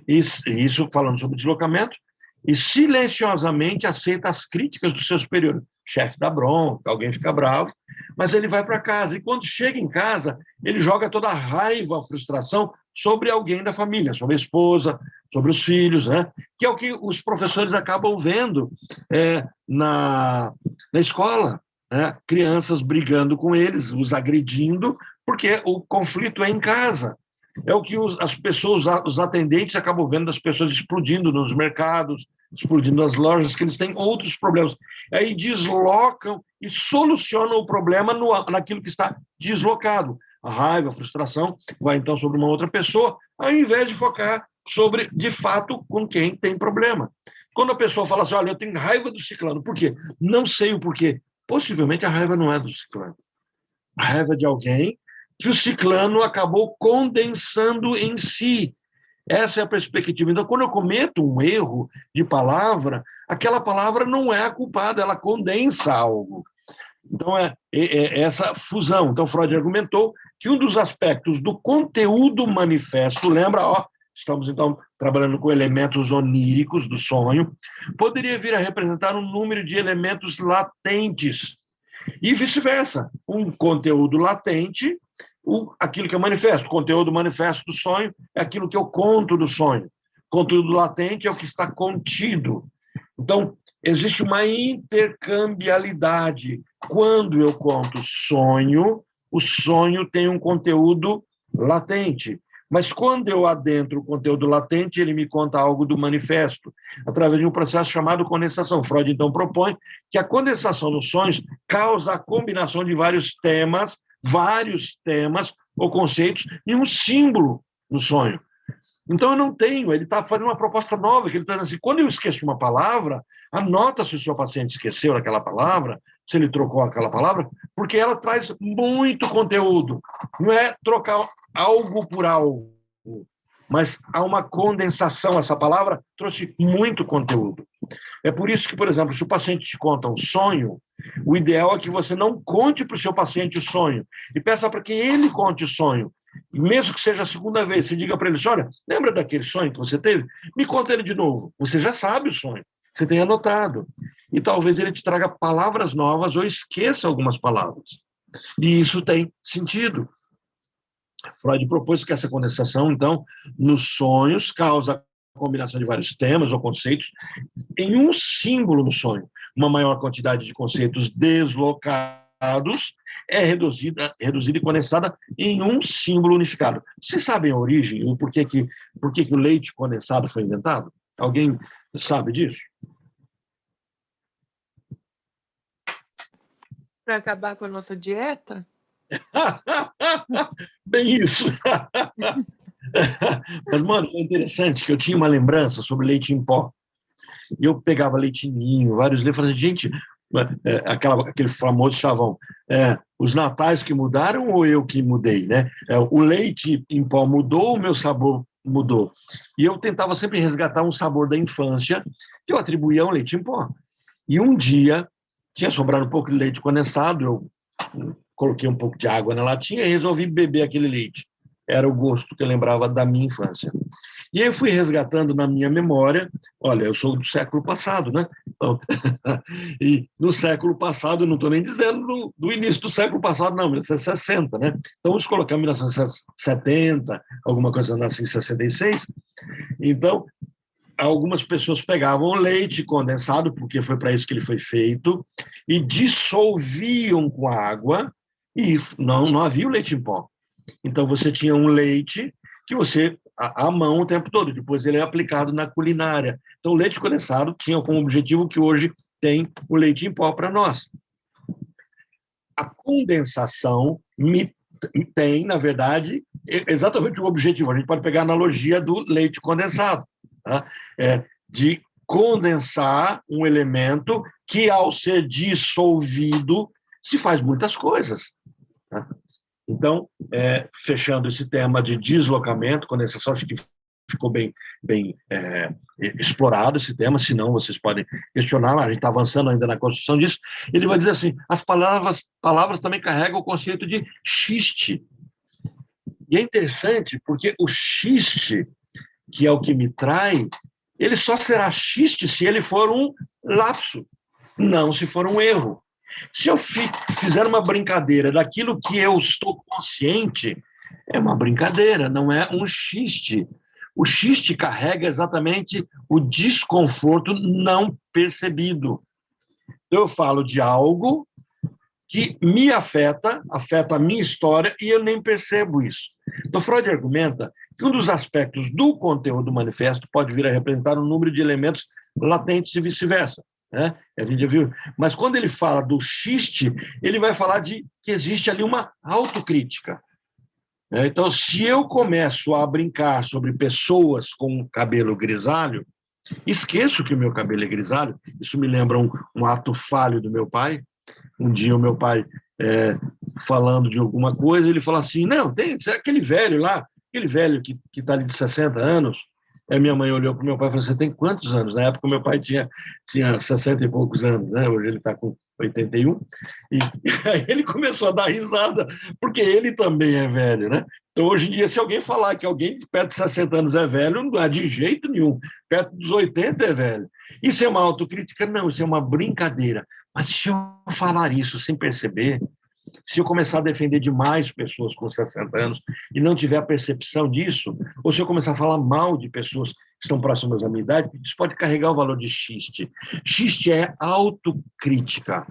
isso falando sobre deslocamento, e silenciosamente aceita as críticas do seu superior. O chefe dá bronca, alguém fica bravo, mas ele vai para casa, e quando chega em casa, ele joga toda a raiva, a frustração sobre alguém da família, sobre a esposa, sobre os filhos, né? Que é o que os professores acabam vendo na escola, né? Crianças brigando com eles, os agredindo, porque o conflito é em casa. É o que as pessoas, os atendentes acabam vendo das pessoas explodindo nos mercados, explodindo nas lojas, que eles têm outros problemas. Aí deslocam e solucionam o problema naquilo que está deslocado. A raiva, a frustração vai então sobre uma outra pessoa, ao invés de focar sobre, de fato, com quem tem problema. Quando a pessoa fala assim, olha, eu tenho raiva do ciclano, por quê? Não sei o porquê. Possivelmente a raiva não é do ciclano. A raiva é de alguém que o ciclano acabou condensando em si. Essa é a perspectiva. Então, quando eu cometo um erro de palavra, aquela palavra não é a culpada, ela condensa algo. Então, é essa fusão. Então, Freud argumentou que um dos aspectos do conteúdo manifesto, lembra, estamos, então, trabalhando com elementos oníricos do sonho, poderia vir a representar um número de elementos latentes. E vice-versa. Um conteúdo latente, aquilo que é manifesto. O conteúdo manifesto do sonho é aquilo que eu conto do sonho. O conteúdo latente é o que está contido. Então, existe uma intercambialidade. Quando eu conto sonho, o sonho tem um conteúdo latente. Mas quando eu adentro o conteúdo latente, ele me conta algo do manifesto, através de um processo chamado condensação. Freud, então, propõe que a condensação dos sonhos causa a combinação de vários temas ou conceitos em um símbolo no sonho. Então, eu não tenho, ele está fazendo uma proposta nova, que ele está dizendo assim, quando eu esqueço uma palavra, anota se o seu paciente esqueceu aquela palavra, se ele trocou aquela palavra, porque ela traz muito conteúdo. Não é trocar algo por algo, mas há uma condensação. Essa palavra trouxe muito conteúdo. É por isso que, por exemplo, se o paciente te conta um sonho, o ideal é que você não conte para o seu paciente o sonho, e peça para que ele conte o sonho. E mesmo que seja a segunda vez, você diga para ele, olha, lembra daquele sonho que você teve? Me conta ele de novo. Você já sabe o sonho, você tem anotado. E talvez ele te traga palavras novas ou esqueça algumas palavras. E isso tem sentido. Freud propôs que essa condensação, então, nos sonhos, causa a combinação de vários temas ou conceitos em um símbolo no sonho. Uma maior quantidade de conceitos deslocados é reduzida e condensada em um símbolo unificado. Vocês sabem a origem, o porquê que o leite condensado foi inventado? Alguém sabe disso? Para acabar com a nossa dieta? Bem isso. Mas, mano, é interessante que eu tinha uma lembrança sobre leite em pó. E eu pegava leitinho, vários livros, e falava, gente, aquele famoso chavão, os natais que mudaram ou eu que mudei, né? O leite em pó mudou, o meu sabor mudou. E eu tentava sempre resgatar um sabor da infância que eu atribuía ao leite em pó. E um dia, tinha sobrado um pouco de leite condensado, eu coloquei um pouco de água na latinha e resolvi beber aquele leite. Era o gosto que eu lembrava da minha infância. E aí eu fui resgatando na minha memória, olha, eu sou do século passado, né? Então, e no século passado, eu não estou nem dizendo do início do século passado, não, 1960, né? Então, vamos colocar 1970, alguma coisa assim, 66. Então, algumas pessoas pegavam o leite condensado, porque foi para isso que ele foi feito, e dissolviam com água, e não havia o leite em pó. Então, você tinha um leite que você, à mão o tempo todo, depois ele é aplicado na culinária. Então, o leite condensado tinha como objetivo que hoje tem o leite em pó para nós. A condensação tem, na verdade, exatamente o objetivo. A gente pode pegar a analogia do leite condensado, tá? De condensar um elemento que, ao ser dissolvido, se faz muitas coisas, tá? Então, fechando esse tema de deslocamento, condensação, acho que ficou bem explorado esse tema, senão vocês podem questionar, a gente está avançando ainda na construção disso. Ele vai dizer assim, as palavras também carregam o conceito de xiste. E é interessante, porque o xiste, que é o que me trai, ele só será xiste se ele for um lapso, não se for um erro. Se eu fizer uma brincadeira daquilo que eu estou consciente, é uma brincadeira, não é um xiste. O xiste carrega exatamente o desconforto não percebido. Eu falo de algo que me afeta a minha história, e eu nem percebo isso. Então, Freud argumenta que um dos aspectos do conteúdo do manifesto pode vir a representar um número de elementos latentes e vice-versa. Né? A gente já viu. Mas quando ele fala do xiste, ele vai falar de que existe ali uma autocrítica. Então, se eu começo a brincar sobre pessoas com cabelo grisalho, esqueço que o meu cabelo é grisalho. Isso me lembra um ato falho do meu pai. Um dia o meu pai, falando de alguma coisa, ele falou assim, não, tem aquele velho lá, aquele velho que está ali de 60 anos. Aí minha mãe olhou para o meu pai e falou, você tem quantos anos? Na época, meu pai tinha 60 e poucos anos, né? Hoje ele está com 81. E aí ele começou a dar risada, porque ele também é velho, né? Então, hoje em dia, se alguém falar que alguém de perto de 60 anos é velho, não é de jeito nenhum. Perto dos 80 é velho. Isso é uma autocrítica? Não, isso é uma brincadeira. Mas se eu falar isso sem perceber, se eu começar a defender demais pessoas com 60 anos e não tiver a percepção disso, ou se eu começar a falar mal de pessoas que estão próximas à minha idade, isso pode carregar o valor de xiste. Xiste é autocrítica.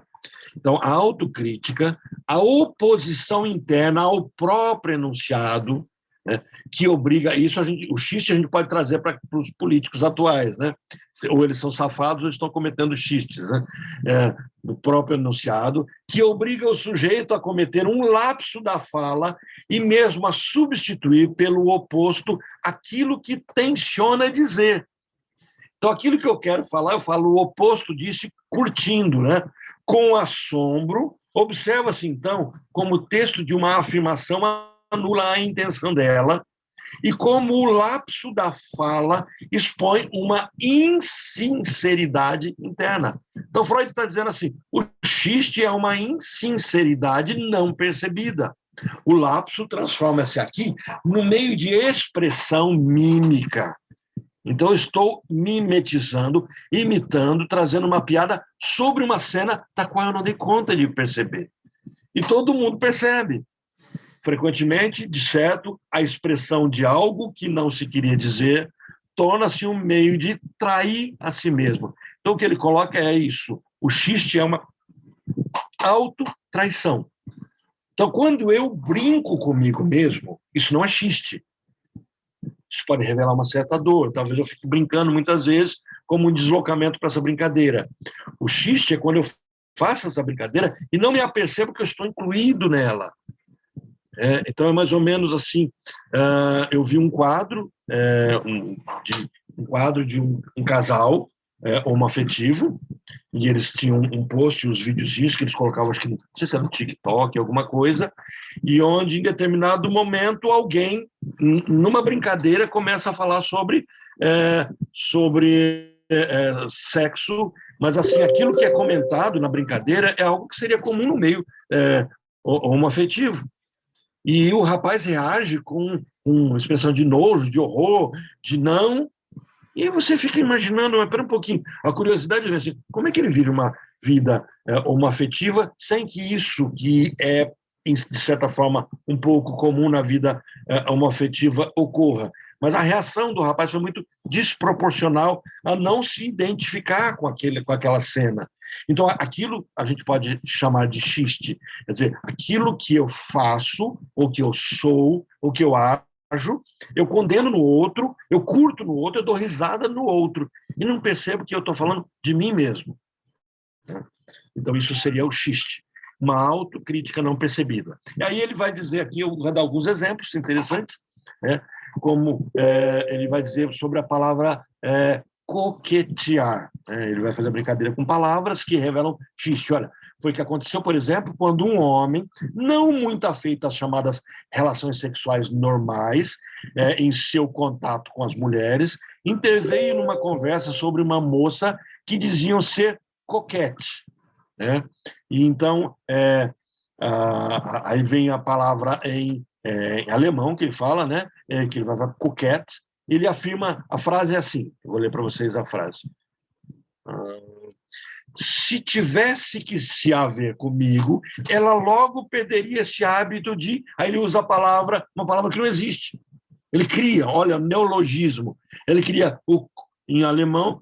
Então, a autocrítica, a oposição interna ao próprio enunciado, né, que obriga isso, o xiste a gente pode trazer para os políticos atuais, né? Ou eles são safados ou estão cometendo xistes, né? Do próprio enunciado, que obriga o sujeito a cometer um lapso da fala e mesmo a substituir pelo oposto aquilo que tenciona dizer. Então, aquilo que eu quero falar, eu falo o oposto disso, curtindo, né? Com assombro. Observa-se, então, como o texto de uma afirmação anula a intenção dela e como o lapso da fala expõe uma insinceridade interna. Então, Freud está dizendo assim, o xiste é uma insinceridade não percebida. O lapso transforma-se aqui no meio de expressão mímica. Então, eu estou mimetizando, imitando, trazendo uma piada sobre uma cena da qual eu não dei conta de perceber. E todo mundo percebe. Frequentemente, de certo, a expressão de algo que não se queria dizer torna-se um meio de trair a si mesmo. Então, o que ele coloca é isso. O xiste é uma autotraição. Então, quando eu brinco comigo mesmo, isso não é xiste. Isso pode revelar uma certa dor. Talvez eu fique brincando muitas vezes como um deslocamento para essa brincadeira. O xiste é quando eu faço essa brincadeira e não me apercebo que eu estou incluído nela. Então, é mais ou menos assim. Eu vi um quadro, um quadro de um casal homoafetivo, e eles tinham um post, uns videozinhos que eles colocavam, acho que não sei se era no TikTok, alguma coisa, e onde, em determinado momento, alguém, numa brincadeira, começa a falar sobre sexo, mas, assim, aquilo que é comentado na brincadeira é algo que seria comum no meio homoafetivo. E o rapaz reage com uma expressão de nojo, de horror, de não. E você fica imaginando, mas espera um pouquinho, a curiosidade é assim, como é que ele vive uma vida homoafetiva sem que isso, que é, de certa forma, um pouco comum na vida homoafetiva, ocorra? Mas a reação do rapaz foi muito desproporcional a não se identificar com aquela cena. Então, aquilo a gente pode chamar de xiste, quer dizer, aquilo que eu faço, ou que eu sou, ou que eu ajo, eu condeno no outro, eu curto no outro, eu dou risada no outro, e não percebo que eu estou falando de mim mesmo. Então, isso seria o xiste, uma autocrítica não percebida. E aí ele vai dizer aqui, eu vou dar alguns exemplos interessantes, né, como ele vai dizer sobre a palavra coquetear. Ele vai fazer brincadeira com palavras que revelam xiste. Olha, foi o que aconteceu, por exemplo, quando um homem, não muito afeito às chamadas relações sexuais normais, em seu contato com as mulheres, interveio numa conversa sobre uma moça que diziam ser coquete. E então, aí vem a palavra em alemão que ele fala, né? Que ele vai falar coquette. Ele afirma, a frase é assim, eu vou ler para vocês a frase. Se tivesse que se haver comigo, ela logo perderia esse hábito de... Aí ele usa uma palavra que não existe. Ele cria, olha, neologismo. Ele cria, em alemão,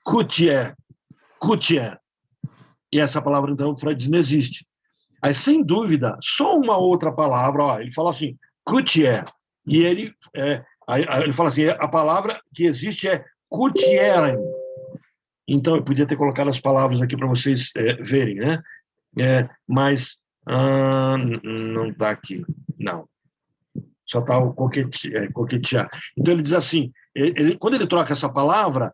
Kutier. E essa palavra, então, Freud diz, não existe. Aí, sem dúvida, só uma outra palavra, ele fala assim, Kutier. E ele fala assim, a palavra que existe é Kutieren. Então, eu podia ter colocado as palavras aqui para vocês verem, né? Mas não está aqui, não. Só está o coquetear. Então, ele diz assim, quando ele troca essa palavra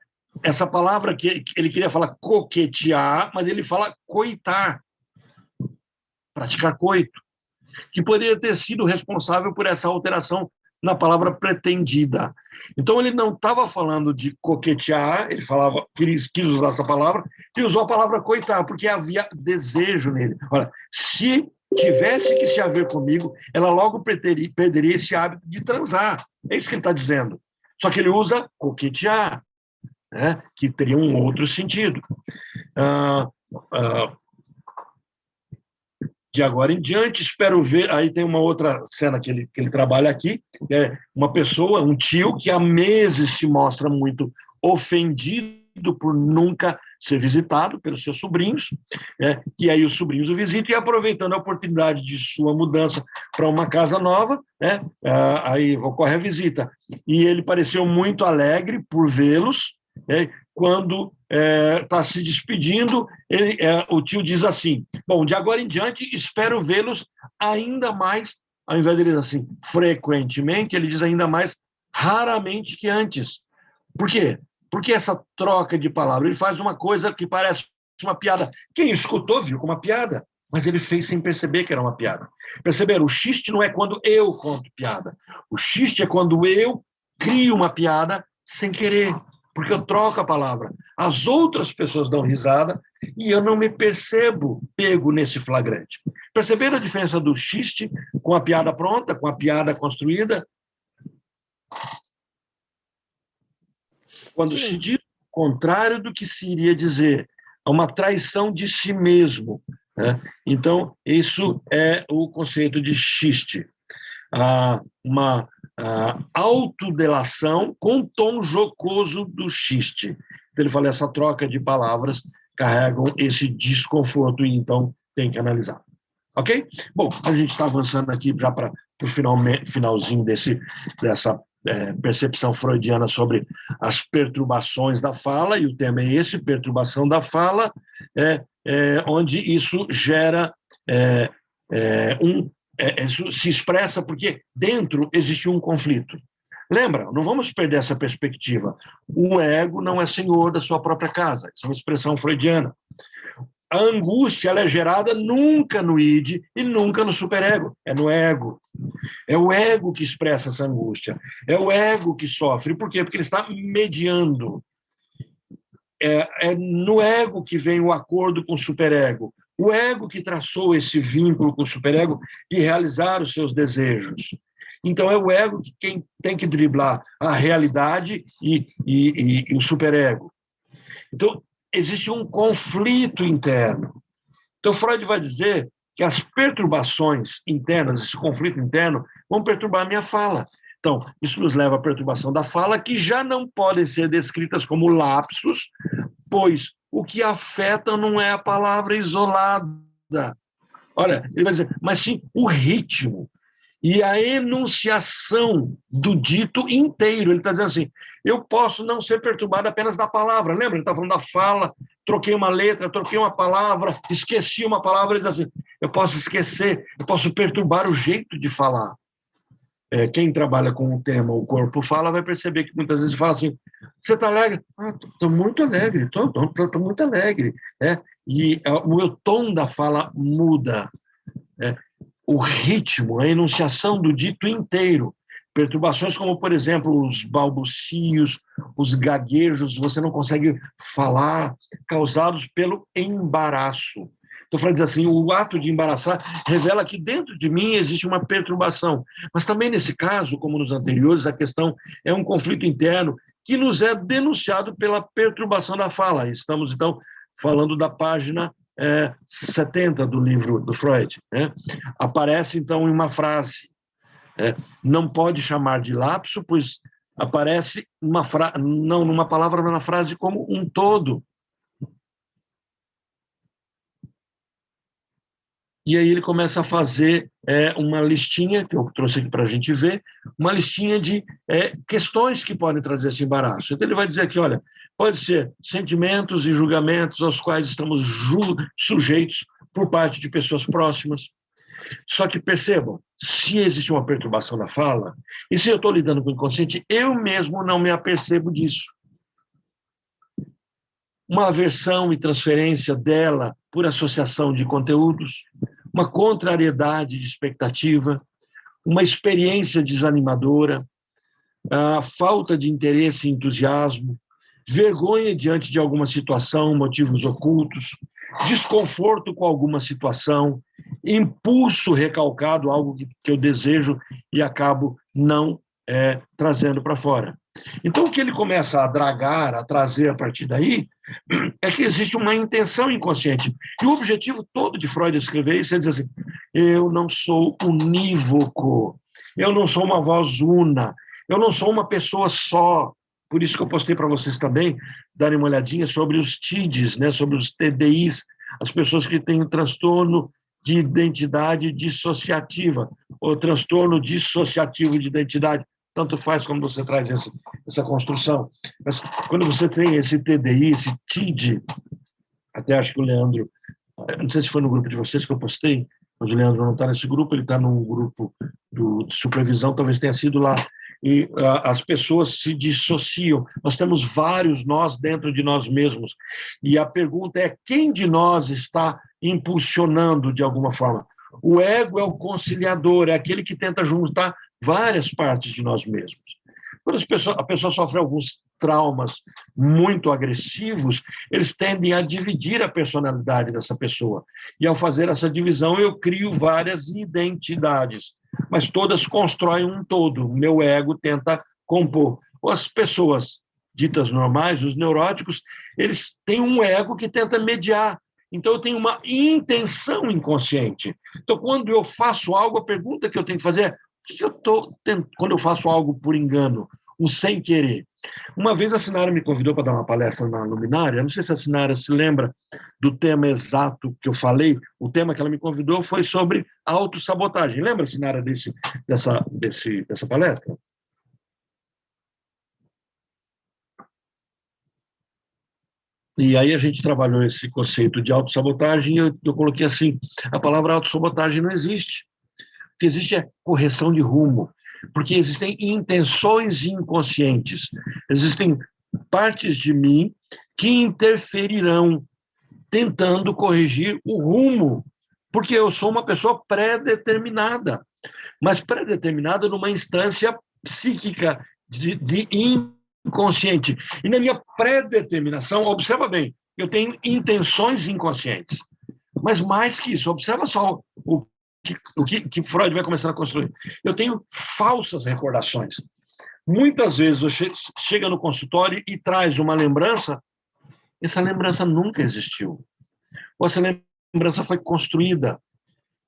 que ele queria falar coquetear, mas ele fala coitar, praticar coito, que poderia ter sido responsável por essa alteração na palavra pretendida. Então, ele não estava falando de coquetear, ele falava, quis usar essa palavra, e usou a palavra coitar, porque havia desejo nele. Olha, se tivesse que se haver comigo, ela logo perderia esse hábito de transar. É isso que ele está dizendo. Só que ele usa coquetear, né, que teria um outro sentido. De agora em diante, espero ver... Aí tem uma outra cena que ele trabalha aqui, uma pessoa, um tio, que há meses se mostra muito ofendido por nunca ser visitado pelos seus sobrinhos, e aí os sobrinhos o visitam, e aproveitando a oportunidade de sua mudança para uma casa nova, aí ocorre a visita. E ele pareceu muito alegre por vê-los, quando está se despedindo, o tio diz assim: bom, de agora em diante espero vê-los ainda mais, ao invés de ele dizer assim, frequentemente, ele diz ainda mais raramente que antes. Por quê? Porque essa troca de palavras, ele faz uma coisa que parece uma piada. Quem escutou viu como uma piada, mas ele fez sem perceber que era uma piada. Perceberam? O xiste não é quando eu conto piada. O xiste é quando eu crio uma piada sem querer, porque eu troco a palavra. As outras pessoas dão risada e eu não me percebo pego nesse flagrante. Perceberam a diferença do xiste com a piada pronta, com a piada construída? Quando se diz o contrário do que se iria dizer, é uma traição de si mesmo. Então, isso é o conceito de xiste. Uma autodelação com tom jocoso do xiste. Então, ele fala, essa troca de palavras carregam esse desconforto e, então, tem que analisar. Ok? Bom, a gente está avançando aqui já para o finalzinho dessa percepção freudiana sobre as perturbações da fala, e o tema é esse, perturbação da fala, onde isso gera isso se expressa porque dentro existe um conflito. Lembra, não vamos perder essa perspectiva. O ego não é senhor da sua própria casa, isso é uma expressão freudiana. A angústia ela é gerada nunca no id e nunca no superego, é no ego. É o ego que expressa essa angústia, é o ego que sofre. Por quê? Porque ele está mediando. É no ego que vem o acordo com o superego. O ego que traçou esse vínculo com o superego de realizar os seus desejos. Então, é o ego que quem tem que driblar a realidade e o superego. Então, existe um conflito interno. Então, Freud vai dizer que as perturbações internas, esse conflito interno, vão perturbar a minha fala. Então, isso nos leva à perturbação da fala, que já não podem ser descritas como lapsos, pois o que afeta não é a palavra isolada. Olha, ele vai dizer, mas sim o ritmo e a enunciação do dito inteiro. Ele está dizendo assim, eu posso não ser perturbado apenas da palavra. Lembra? Ele está falando da fala, troquei uma letra, troquei uma palavra, esqueci uma palavra. Ele diz assim, eu posso esquecer, eu posso perturbar o jeito de falar. Quem trabalha com o tema O Corpo Fala vai perceber que muitas vezes fala assim, você está alegre? Estou muito alegre, estou muito alegre. E o meu tom da fala muda. O ritmo, a enunciação do dito inteiro. Perturbações como, por exemplo, os balbucios, os gaguejos, você não consegue falar, causados pelo embaraço. Então, Freud diz assim, o ato de embaraçar revela que dentro de mim existe uma perturbação. Mas também nesse caso, como nos anteriores, a questão é um conflito interno que nos é denunciado pela perturbação da fala. Estamos, então, falando da página 70 do livro do Freud. Aparece, então, em uma frase. Não pode chamar de lapso, pois aparece não numa palavra, mas na frase como um todo. E aí ele começa a fazer uma listinha, que eu trouxe aqui para a gente ver, uma listinha de questões que podem trazer esse embaraço. Então ele vai dizer aqui, olha, pode ser sentimentos e julgamentos aos quais estamos sujeitos por parte de pessoas próximas. Só que percebam, se existe uma perturbação da fala, e se eu estou lidando com o inconsciente, eu mesmo não me apercebo disso. Uma aversão e transferência dela por associação de conteúdos, uma contrariedade de expectativa, uma experiência desanimadora, a falta de interesse e entusiasmo, vergonha diante de alguma situação, motivos ocultos, desconforto com alguma situação, impulso recalcado, algo que eu desejo e acabo não trazendo para fora. Então, o que ele começa a dragar, a trazer a partir daí, é que existe uma intenção inconsciente. E o objetivo todo de Freud escrever isso é dizer assim, eu não sou unívoco, eu não sou uma voz una, eu não sou uma pessoa só. por isso que eu postei para vocês também, darem uma olhadinha sobre os TIDs, né, sobre os TDIs, as pessoas que têm o transtorno de identidade dissociativa, ou transtorno dissociativo de identidade, tanto faz como você traz essa construção. Mas quando você tem esse TDI, esse TID, até acho que o Leandro, não sei se foi no grupo de vocês que eu postei, mas o Leandro não está nesse grupo, ele está num grupo de supervisão, talvez tenha sido lá, e as pessoas se dissociam. Nós temos vários nós dentro de nós mesmos, e a pergunta é quem de nós está impulsionando de alguma forma? O ego é o conciliador, é aquele que tenta juntar várias partes de nós mesmos. Quando a pessoa sofre alguns traumas muito agressivos, eles tendem a dividir a personalidade dessa pessoa. E, ao fazer essa divisão, eu crio várias identidades, mas todas constroem um todo. O meu ego tenta compor. As pessoas ditas normais, os neuróticos, eles têm um ego que tenta mediar. Então, eu tenho uma intenção inconsciente. Então, quando eu faço algo, a pergunta que eu tenho que fazer é: que eu estou tentando, quando eu faço algo por engano, um sem querer? Uma vez a Sinara me convidou para dar uma palestra na Luminária, não sei se a Sinara se lembra do tema exato que eu falei, o tema que ela me convidou foi sobre autossabotagem. Lembra, Sinara, dessa palestra? E aí a gente trabalhou esse conceito de autossabotagem e eu coloquei assim, a palavra autossabotagem não existe. O que existe é correção de rumo, porque existem intenções inconscientes, existem partes de mim que interferirão tentando corrigir o rumo, porque eu sou uma pessoa pré-determinada, mas pré-determinada numa instância psíquica de inconsciente. E na minha pré-determinação, observa bem, eu tenho intenções inconscientes, mas mais que isso, observa só o que Freud vai começando a construir. Eu tenho falsas recordações. Muitas vezes você chega no consultório e traz uma lembrança, essa lembrança nunca existiu. Ou essa lembrança foi construída.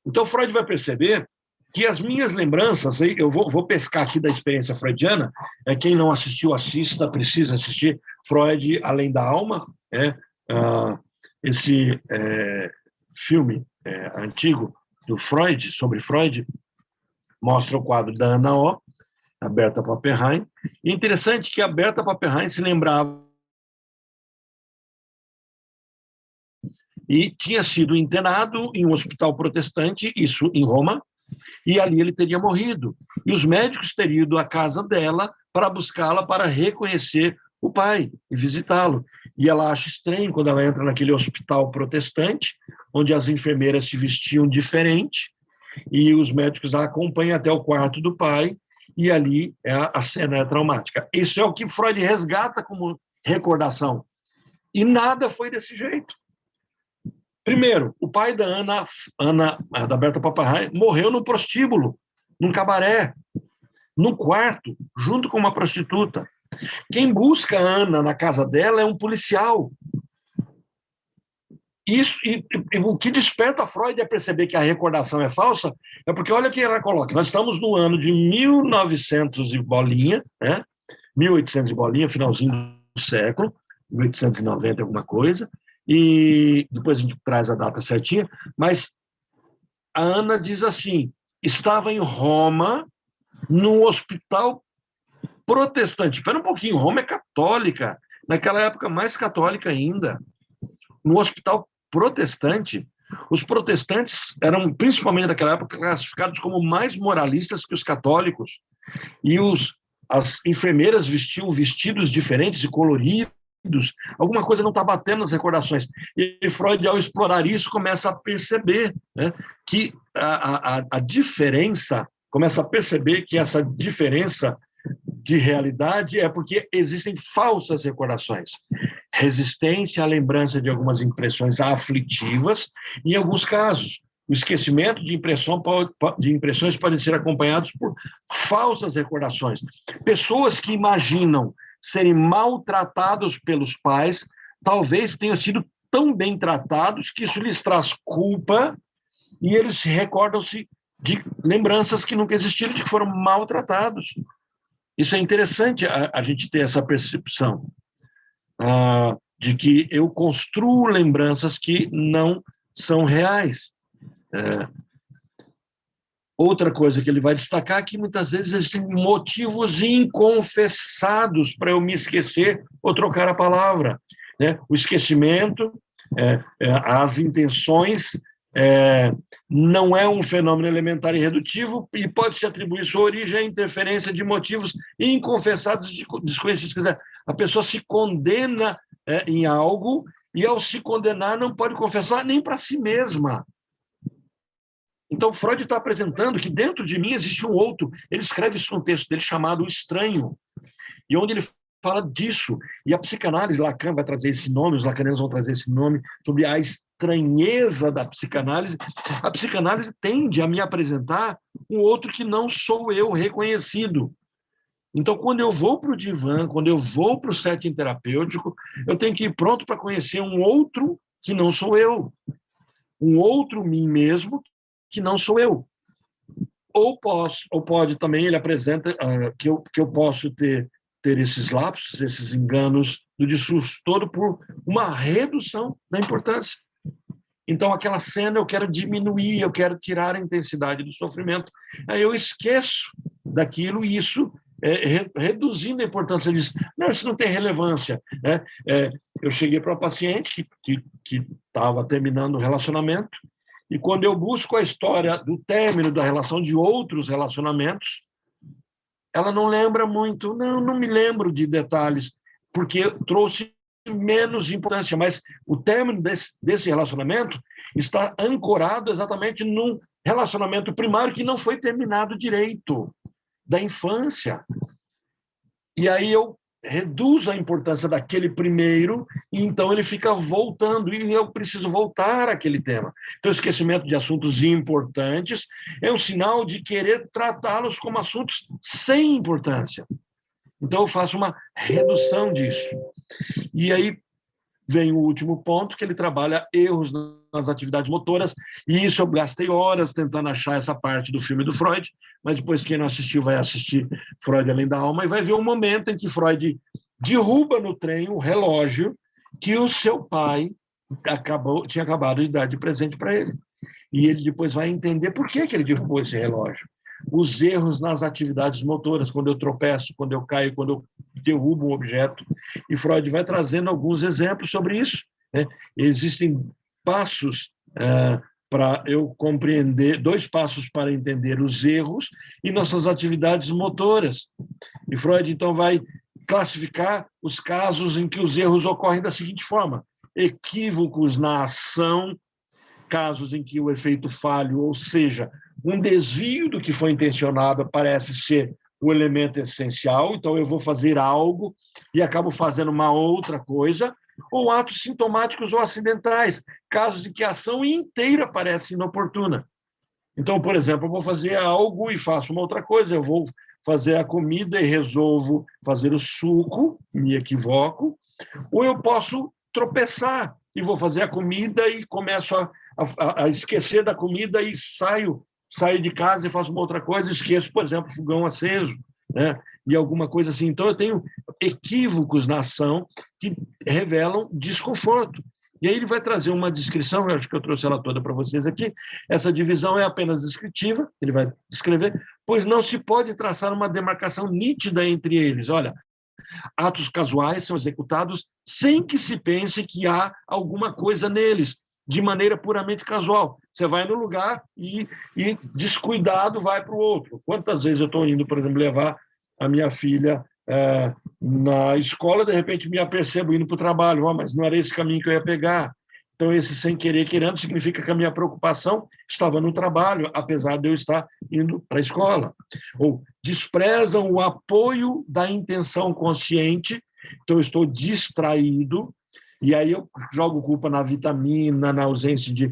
Então, Freud vai perceber que as minhas lembranças, eu vou pescar aqui da experiência freudiana, quem não assistiu, assista, precisa assistir, Freud, Além da Alma, esse filme antigo, do Freud, sobre Freud, mostra o quadro da Ana O, a Berta Pappenheim. E é interessante que a Berta Pappenheim se lembrava e tinha sido internado em um hospital protestante, isso em Roma, e ali ele teria morrido. E os médicos teriam ido à casa dela para buscá-la para reconhecer o pai e visitá-lo. E ela acha estranho quando ela entra naquele hospital protestante, onde as enfermeiras se vestiam diferente, e os médicos a acompanham até o quarto do pai, e ali a cena é traumática. Isso é o que Freud resgata como recordação. E nada foi desse jeito. Primeiro, o pai da da Berta Pappenheim, morreu no prostíbulo, num cabaré, num quarto, junto com uma prostituta. Quem busca a Ana na casa dela é um policial. Isso, e o que desperta Freud é perceber que a recordação é falsa, é porque olha o que ela coloca. Nós estamos no ano de 1900 e bolinha, né? 1800 e bolinha, finalzinho do século, 1890 alguma coisa, e depois a gente traz a data certinha, mas a Ana diz assim, estava em Roma, num hospital protestante. Espera um pouquinho, Roma é católica, naquela época mais católica ainda, no hospital protestante. Os protestantes eram, principalmente naquela época, classificados como mais moralistas que os católicos, e as enfermeiras vestiam vestidos diferentes e coloridos, alguma coisa não está batendo nas recordações. E Freud, ao explorar isso, começa a perceber, né, que a diferença, começa a perceber que essa diferença de realidade é porque existem falsas recordações. Resistência à lembrança de algumas impressões aflitivas, em alguns casos, o esquecimento de impressões podem ser acompanhados por falsas recordações. Pessoas que imaginam serem maltratados pelos pais, talvez tenham sido tão bem tratados que isso lhes traz culpa e eles recordam-se de lembranças que nunca existiram, de que foram maltratados. Isso é interessante, a gente ter essa percepção de que eu construo lembranças que não são reais. Outra coisa que ele vai destacar é que muitas vezes existem motivos inconfessados para eu me esquecer ou trocar a palavra, né? O esquecimento, as intenções, não é um fenômeno elementar e redutivo e pode-se atribuir sua origem à interferência de motivos inconfessados desconhecidos. Quer dizer, a pessoa se condena em algo e, ao se condenar, não pode confessar nem para si mesma. Então, Freud está apresentando que dentro de mim existe um outro. Ele escreve isso num texto dele chamado O Estranho, e onde ele fala disso. E a psicanálise, Lacan vai trazer esse nome, os lacanianos vão trazer esse nome, sobre a estranheza da psicanálise. A psicanálise tende a me apresentar um outro que não sou eu reconhecido. Então, quando eu vou para o divã, quando eu vou para o setting terapêutico, eu tenho que ir pronto para conhecer um outro que não sou eu. Um outro mim mesmo que não sou eu. Ou pode também, ele apresenta que eu posso ter esses lapsos, esses enganos do discurso todo por uma redução da importância. Então, aquela cena eu quero diminuir, eu quero tirar a intensidade do sofrimento. Aí eu esqueço daquilo e isso, reduzindo a importância disso. Não, isso não tem relevância. Né? Eu cheguei para uma paciente que estava terminando o relacionamento, e quando eu busco a história do término da relação de outros relacionamentos, ela não lembra muito, não me lembro de detalhes, porque trouxe menos importância, mas o término desse relacionamento está ancorado exatamente num relacionamento primário que não foi terminado direito, da infância. E aí eu reduzo a importância daquele primeiro, e então ele fica voltando, e eu preciso voltar àquele tema. Então, o esquecimento de assuntos importantes é um sinal de querer tratá-los como assuntos sem importância. Então, eu faço uma redução disso. E aí vem o último ponto, que ele trabalha erros nas atividades motoras, e isso eu gastei horas tentando achar essa parte do filme do Freud, mas depois quem não assistiu vai assistir Freud Além da Alma e vai ver um momento em que Freud derruba no trem o relógio que o seu pai tinha acabado de dar de presente para ele. E ele depois vai entender por que ele derrubou esse relógio. Os erros nas atividades motoras, quando eu tropeço, quando eu caio, quando eu derrubo um objeto. E Freud vai trazendo alguns exemplos sobre isso. Né? Existem passos para eu compreender, 2 passos para entender os erros e nossas atividades motoras. E Freud, então, vai classificar os casos em que os erros ocorrem da seguinte forma: equívocos na ação, casos em que o efeito falho, ou seja, um desvio do que foi intencionado, parece ser o elemento essencial, então eu vou fazer algo e acabo fazendo uma outra coisa, ou atos sintomáticos ou acidentais, casos em que a ação inteira parece inoportuna. Então, por exemplo, eu vou fazer algo e faço uma outra coisa, eu vou fazer a comida e resolvo fazer o suco, me equivoco, ou eu posso tropeçar e vou fazer a comida e começo a esquecer da comida e saio de casa e faço uma outra coisa, esqueço, por exemplo, fogão aceso, né? E alguma coisa assim. Então, eu tenho equívocos na ação que revelam desconforto. E aí ele vai trazer uma descrição, eu acho que eu trouxe ela toda para vocês aqui. Essa divisão é apenas descritiva, ele vai descrever, pois não se pode traçar uma demarcação nítida entre eles. Olha, atos casuais são executados sem que se pense que há alguma coisa neles, de maneira puramente casual. Você vai no lugar e descuidado vai para o outro. Quantas vezes eu estou indo, por exemplo, levar a minha filha na escola, de repente me apercebo indo para o trabalho, mas não era esse caminho que eu ia pegar. Então, esse sem querer, querendo, significa que a minha preocupação estava no trabalho, apesar de eu estar indo para a escola. Ou desprezam o apoio da intenção consciente, então eu estou distraído, e aí eu jogo culpa na vitamina, na ausência de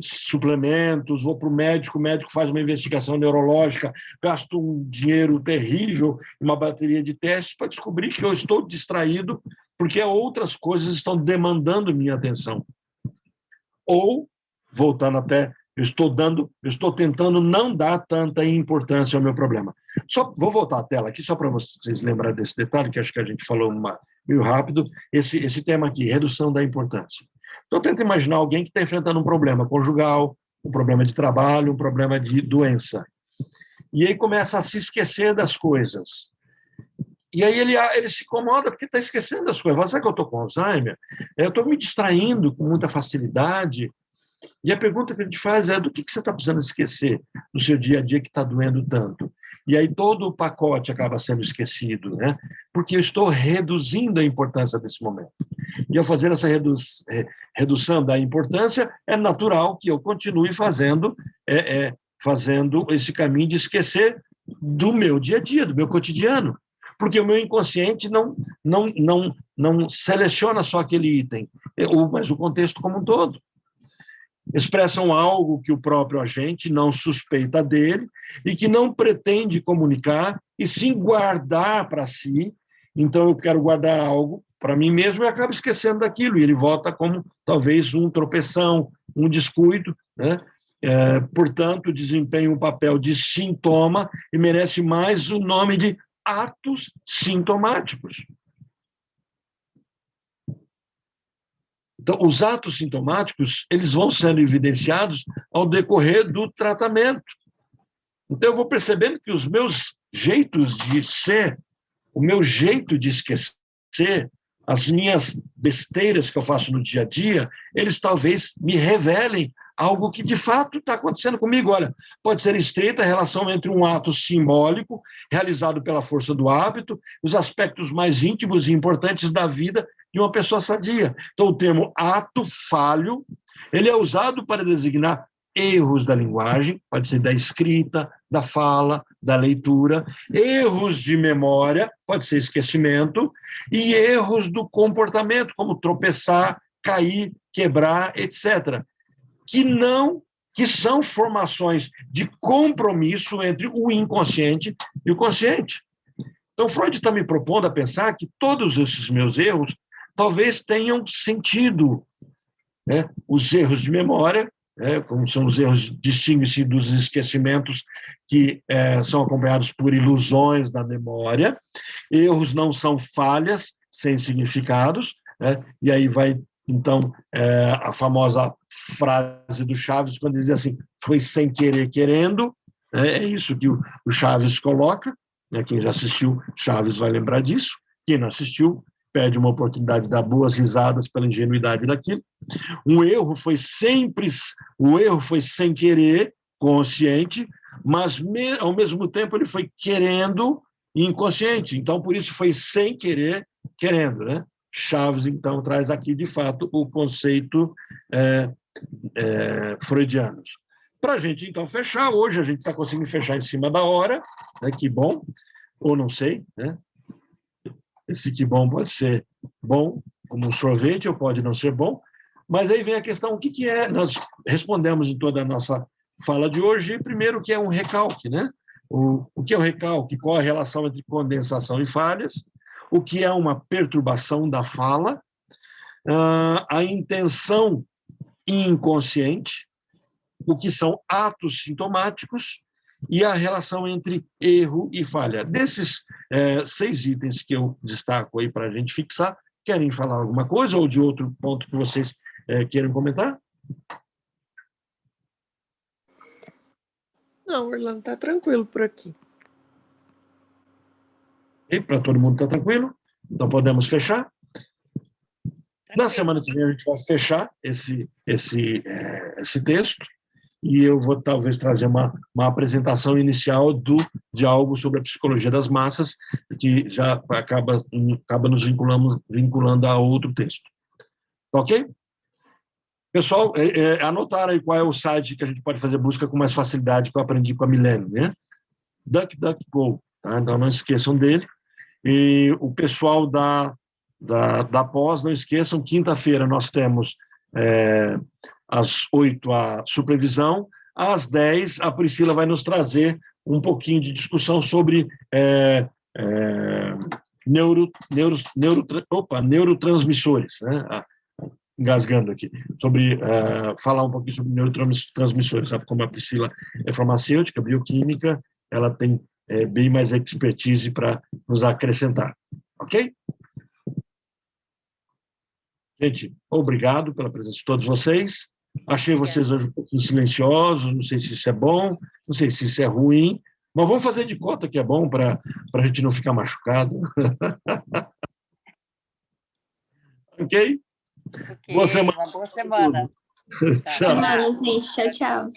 suplementos, vou para o médico faz uma investigação neurológica, gasto um dinheiro terrível, uma bateria de testes para descobrir que eu estou distraído porque outras coisas estão demandando minha atenção. Ou, voltando até Eu estou tentando não dar tanta importância ao meu problema. Só vou voltar à tela aqui, só para vocês lembrarem desse detalhe, que acho que a gente falou meio rápido, esse tema aqui, redução da importância. Então, tenta imaginar alguém que está enfrentando um problema conjugal, um problema de trabalho, um problema de doença. E aí começa a se esquecer das coisas. E aí ele se incomoda porque está esquecendo das coisas. Fala, sabe que eu estou com Alzheimer? Eu estou me distraindo com muita facilidade. E a pergunta que a gente faz é do que você está precisando esquecer no seu dia a dia que está doendo tanto? E aí todo o pacote acaba sendo esquecido, né? Porque eu estou reduzindo a importância desse momento. E ao fazer essa redução da importância, é natural que eu continue fazendo esse caminho de esquecer do meu dia a dia, do meu cotidiano. Porque o meu inconsciente não seleciona só aquele item, mas o contexto como um todo. Expressam algo que o próprio agente não suspeita dele e que não pretende comunicar, e sim guardar para si. Então, eu quero guardar algo para mim mesmo e acabo esquecendo daquilo, e ele volta como talvez um tropeção, um descuido, né? Portanto, desempenha um papel de sintoma e merece mais o nome de atos sintomáticos. Então, os atos sintomáticos, eles vão sendo evidenciados ao decorrer do tratamento. Então, eu vou percebendo que os meus jeitos de ser, o meu jeito de esquecer, as minhas besteiras que eu faço no dia a dia, eles talvez me revelem algo que de fato está acontecendo comigo. Olha, pode ser estreita a relação entre um ato simbólico, realizado pela força do hábito, os aspectos mais íntimos e importantes da vida de uma pessoa sadia. Então, o termo ato falho, ele é usado para designar erros da linguagem, pode ser da escrita, da fala, da leitura, erros de memória, pode ser esquecimento, e erros do comportamento, como tropeçar, cair, quebrar, etc., que são formações de compromisso entre o inconsciente e o consciente. Então, Freud está me propondo a pensar que todos esses meus erros talvez tenham sentido, né? Os erros de memória, como são os erros, distingue-se dos esquecimentos que são acompanhados por ilusões da memória. Erros não são falhas sem significados, né? E aí vai, então, a famosa frase do Chaves, quando ele diz assim, foi sem querer querendo, né? É isso que o Chaves coloca, né? Quem já assistiu Chaves vai lembrar disso, quem não assistiu perde uma oportunidade de dar boas risadas pela ingenuidade daquilo. O erro foi sem querer, consciente, mas ao mesmo tempo ele foi querendo inconsciente. Então, por isso foi sem querer, querendo, né? Chaves, então, traz aqui, de fato, o conceito freudiano. Para a gente, então, fechar, hoje a gente está conseguindo fechar em cima da hora, né? Que bom, ou não sei, né? Esse que bom pode ser bom como um sorvete, ou pode não ser bom, mas aí vem a questão, o que é? Nós respondemos em toda a nossa fala de hoje, primeiro, o que é um recalque, né? O que é o recalque? Qual a relação entre condensação e falhas? O que é uma perturbação da fala? A intenção inconsciente, o que são atos sintomáticos, e a relação entre erro e falha. Desses 6 itens que eu destaco aí para a gente fixar, querem falar alguma coisa ou de outro ponto que vocês queiram comentar? Não, Orlando, está tranquilo por aqui. E para todo mundo está tranquilo? Então podemos fechar? Na semana que vem a gente vai fechar esse texto, e eu vou talvez trazer uma apresentação inicial de algo sobre a psicologia das massas, que já acaba nos vinculando a outro texto. Ok? Pessoal, anotaram aí qual é o site que a gente pode fazer busca com mais facilidade, que eu aprendi com a Milene, né? DuckDuckGo, tá? Então não esqueçam dele. E o pessoal da pós, não esqueçam, quinta-feira nós temos às 8 a supervisão, às 10 a Priscila vai nos trazer um pouquinho de discussão sobre neurotransmissores, né? engasgando aqui, sobre falar um pouquinho sobre neurotransmissores, sabe? Como a Priscila é farmacêutica, bioquímica, ela tem bem mais expertise para nos acrescentar, ok? Gente, obrigado pela presença de todos vocês. Achei vocês hoje um pouquinho silenciosos, não sei se isso é bom, não sei se isso é ruim, mas vamos fazer de conta que é bom para a gente não ficar machucado. Ok? Ok, uma boa semana. Tchau. Semana, gente. Tchau, tchau.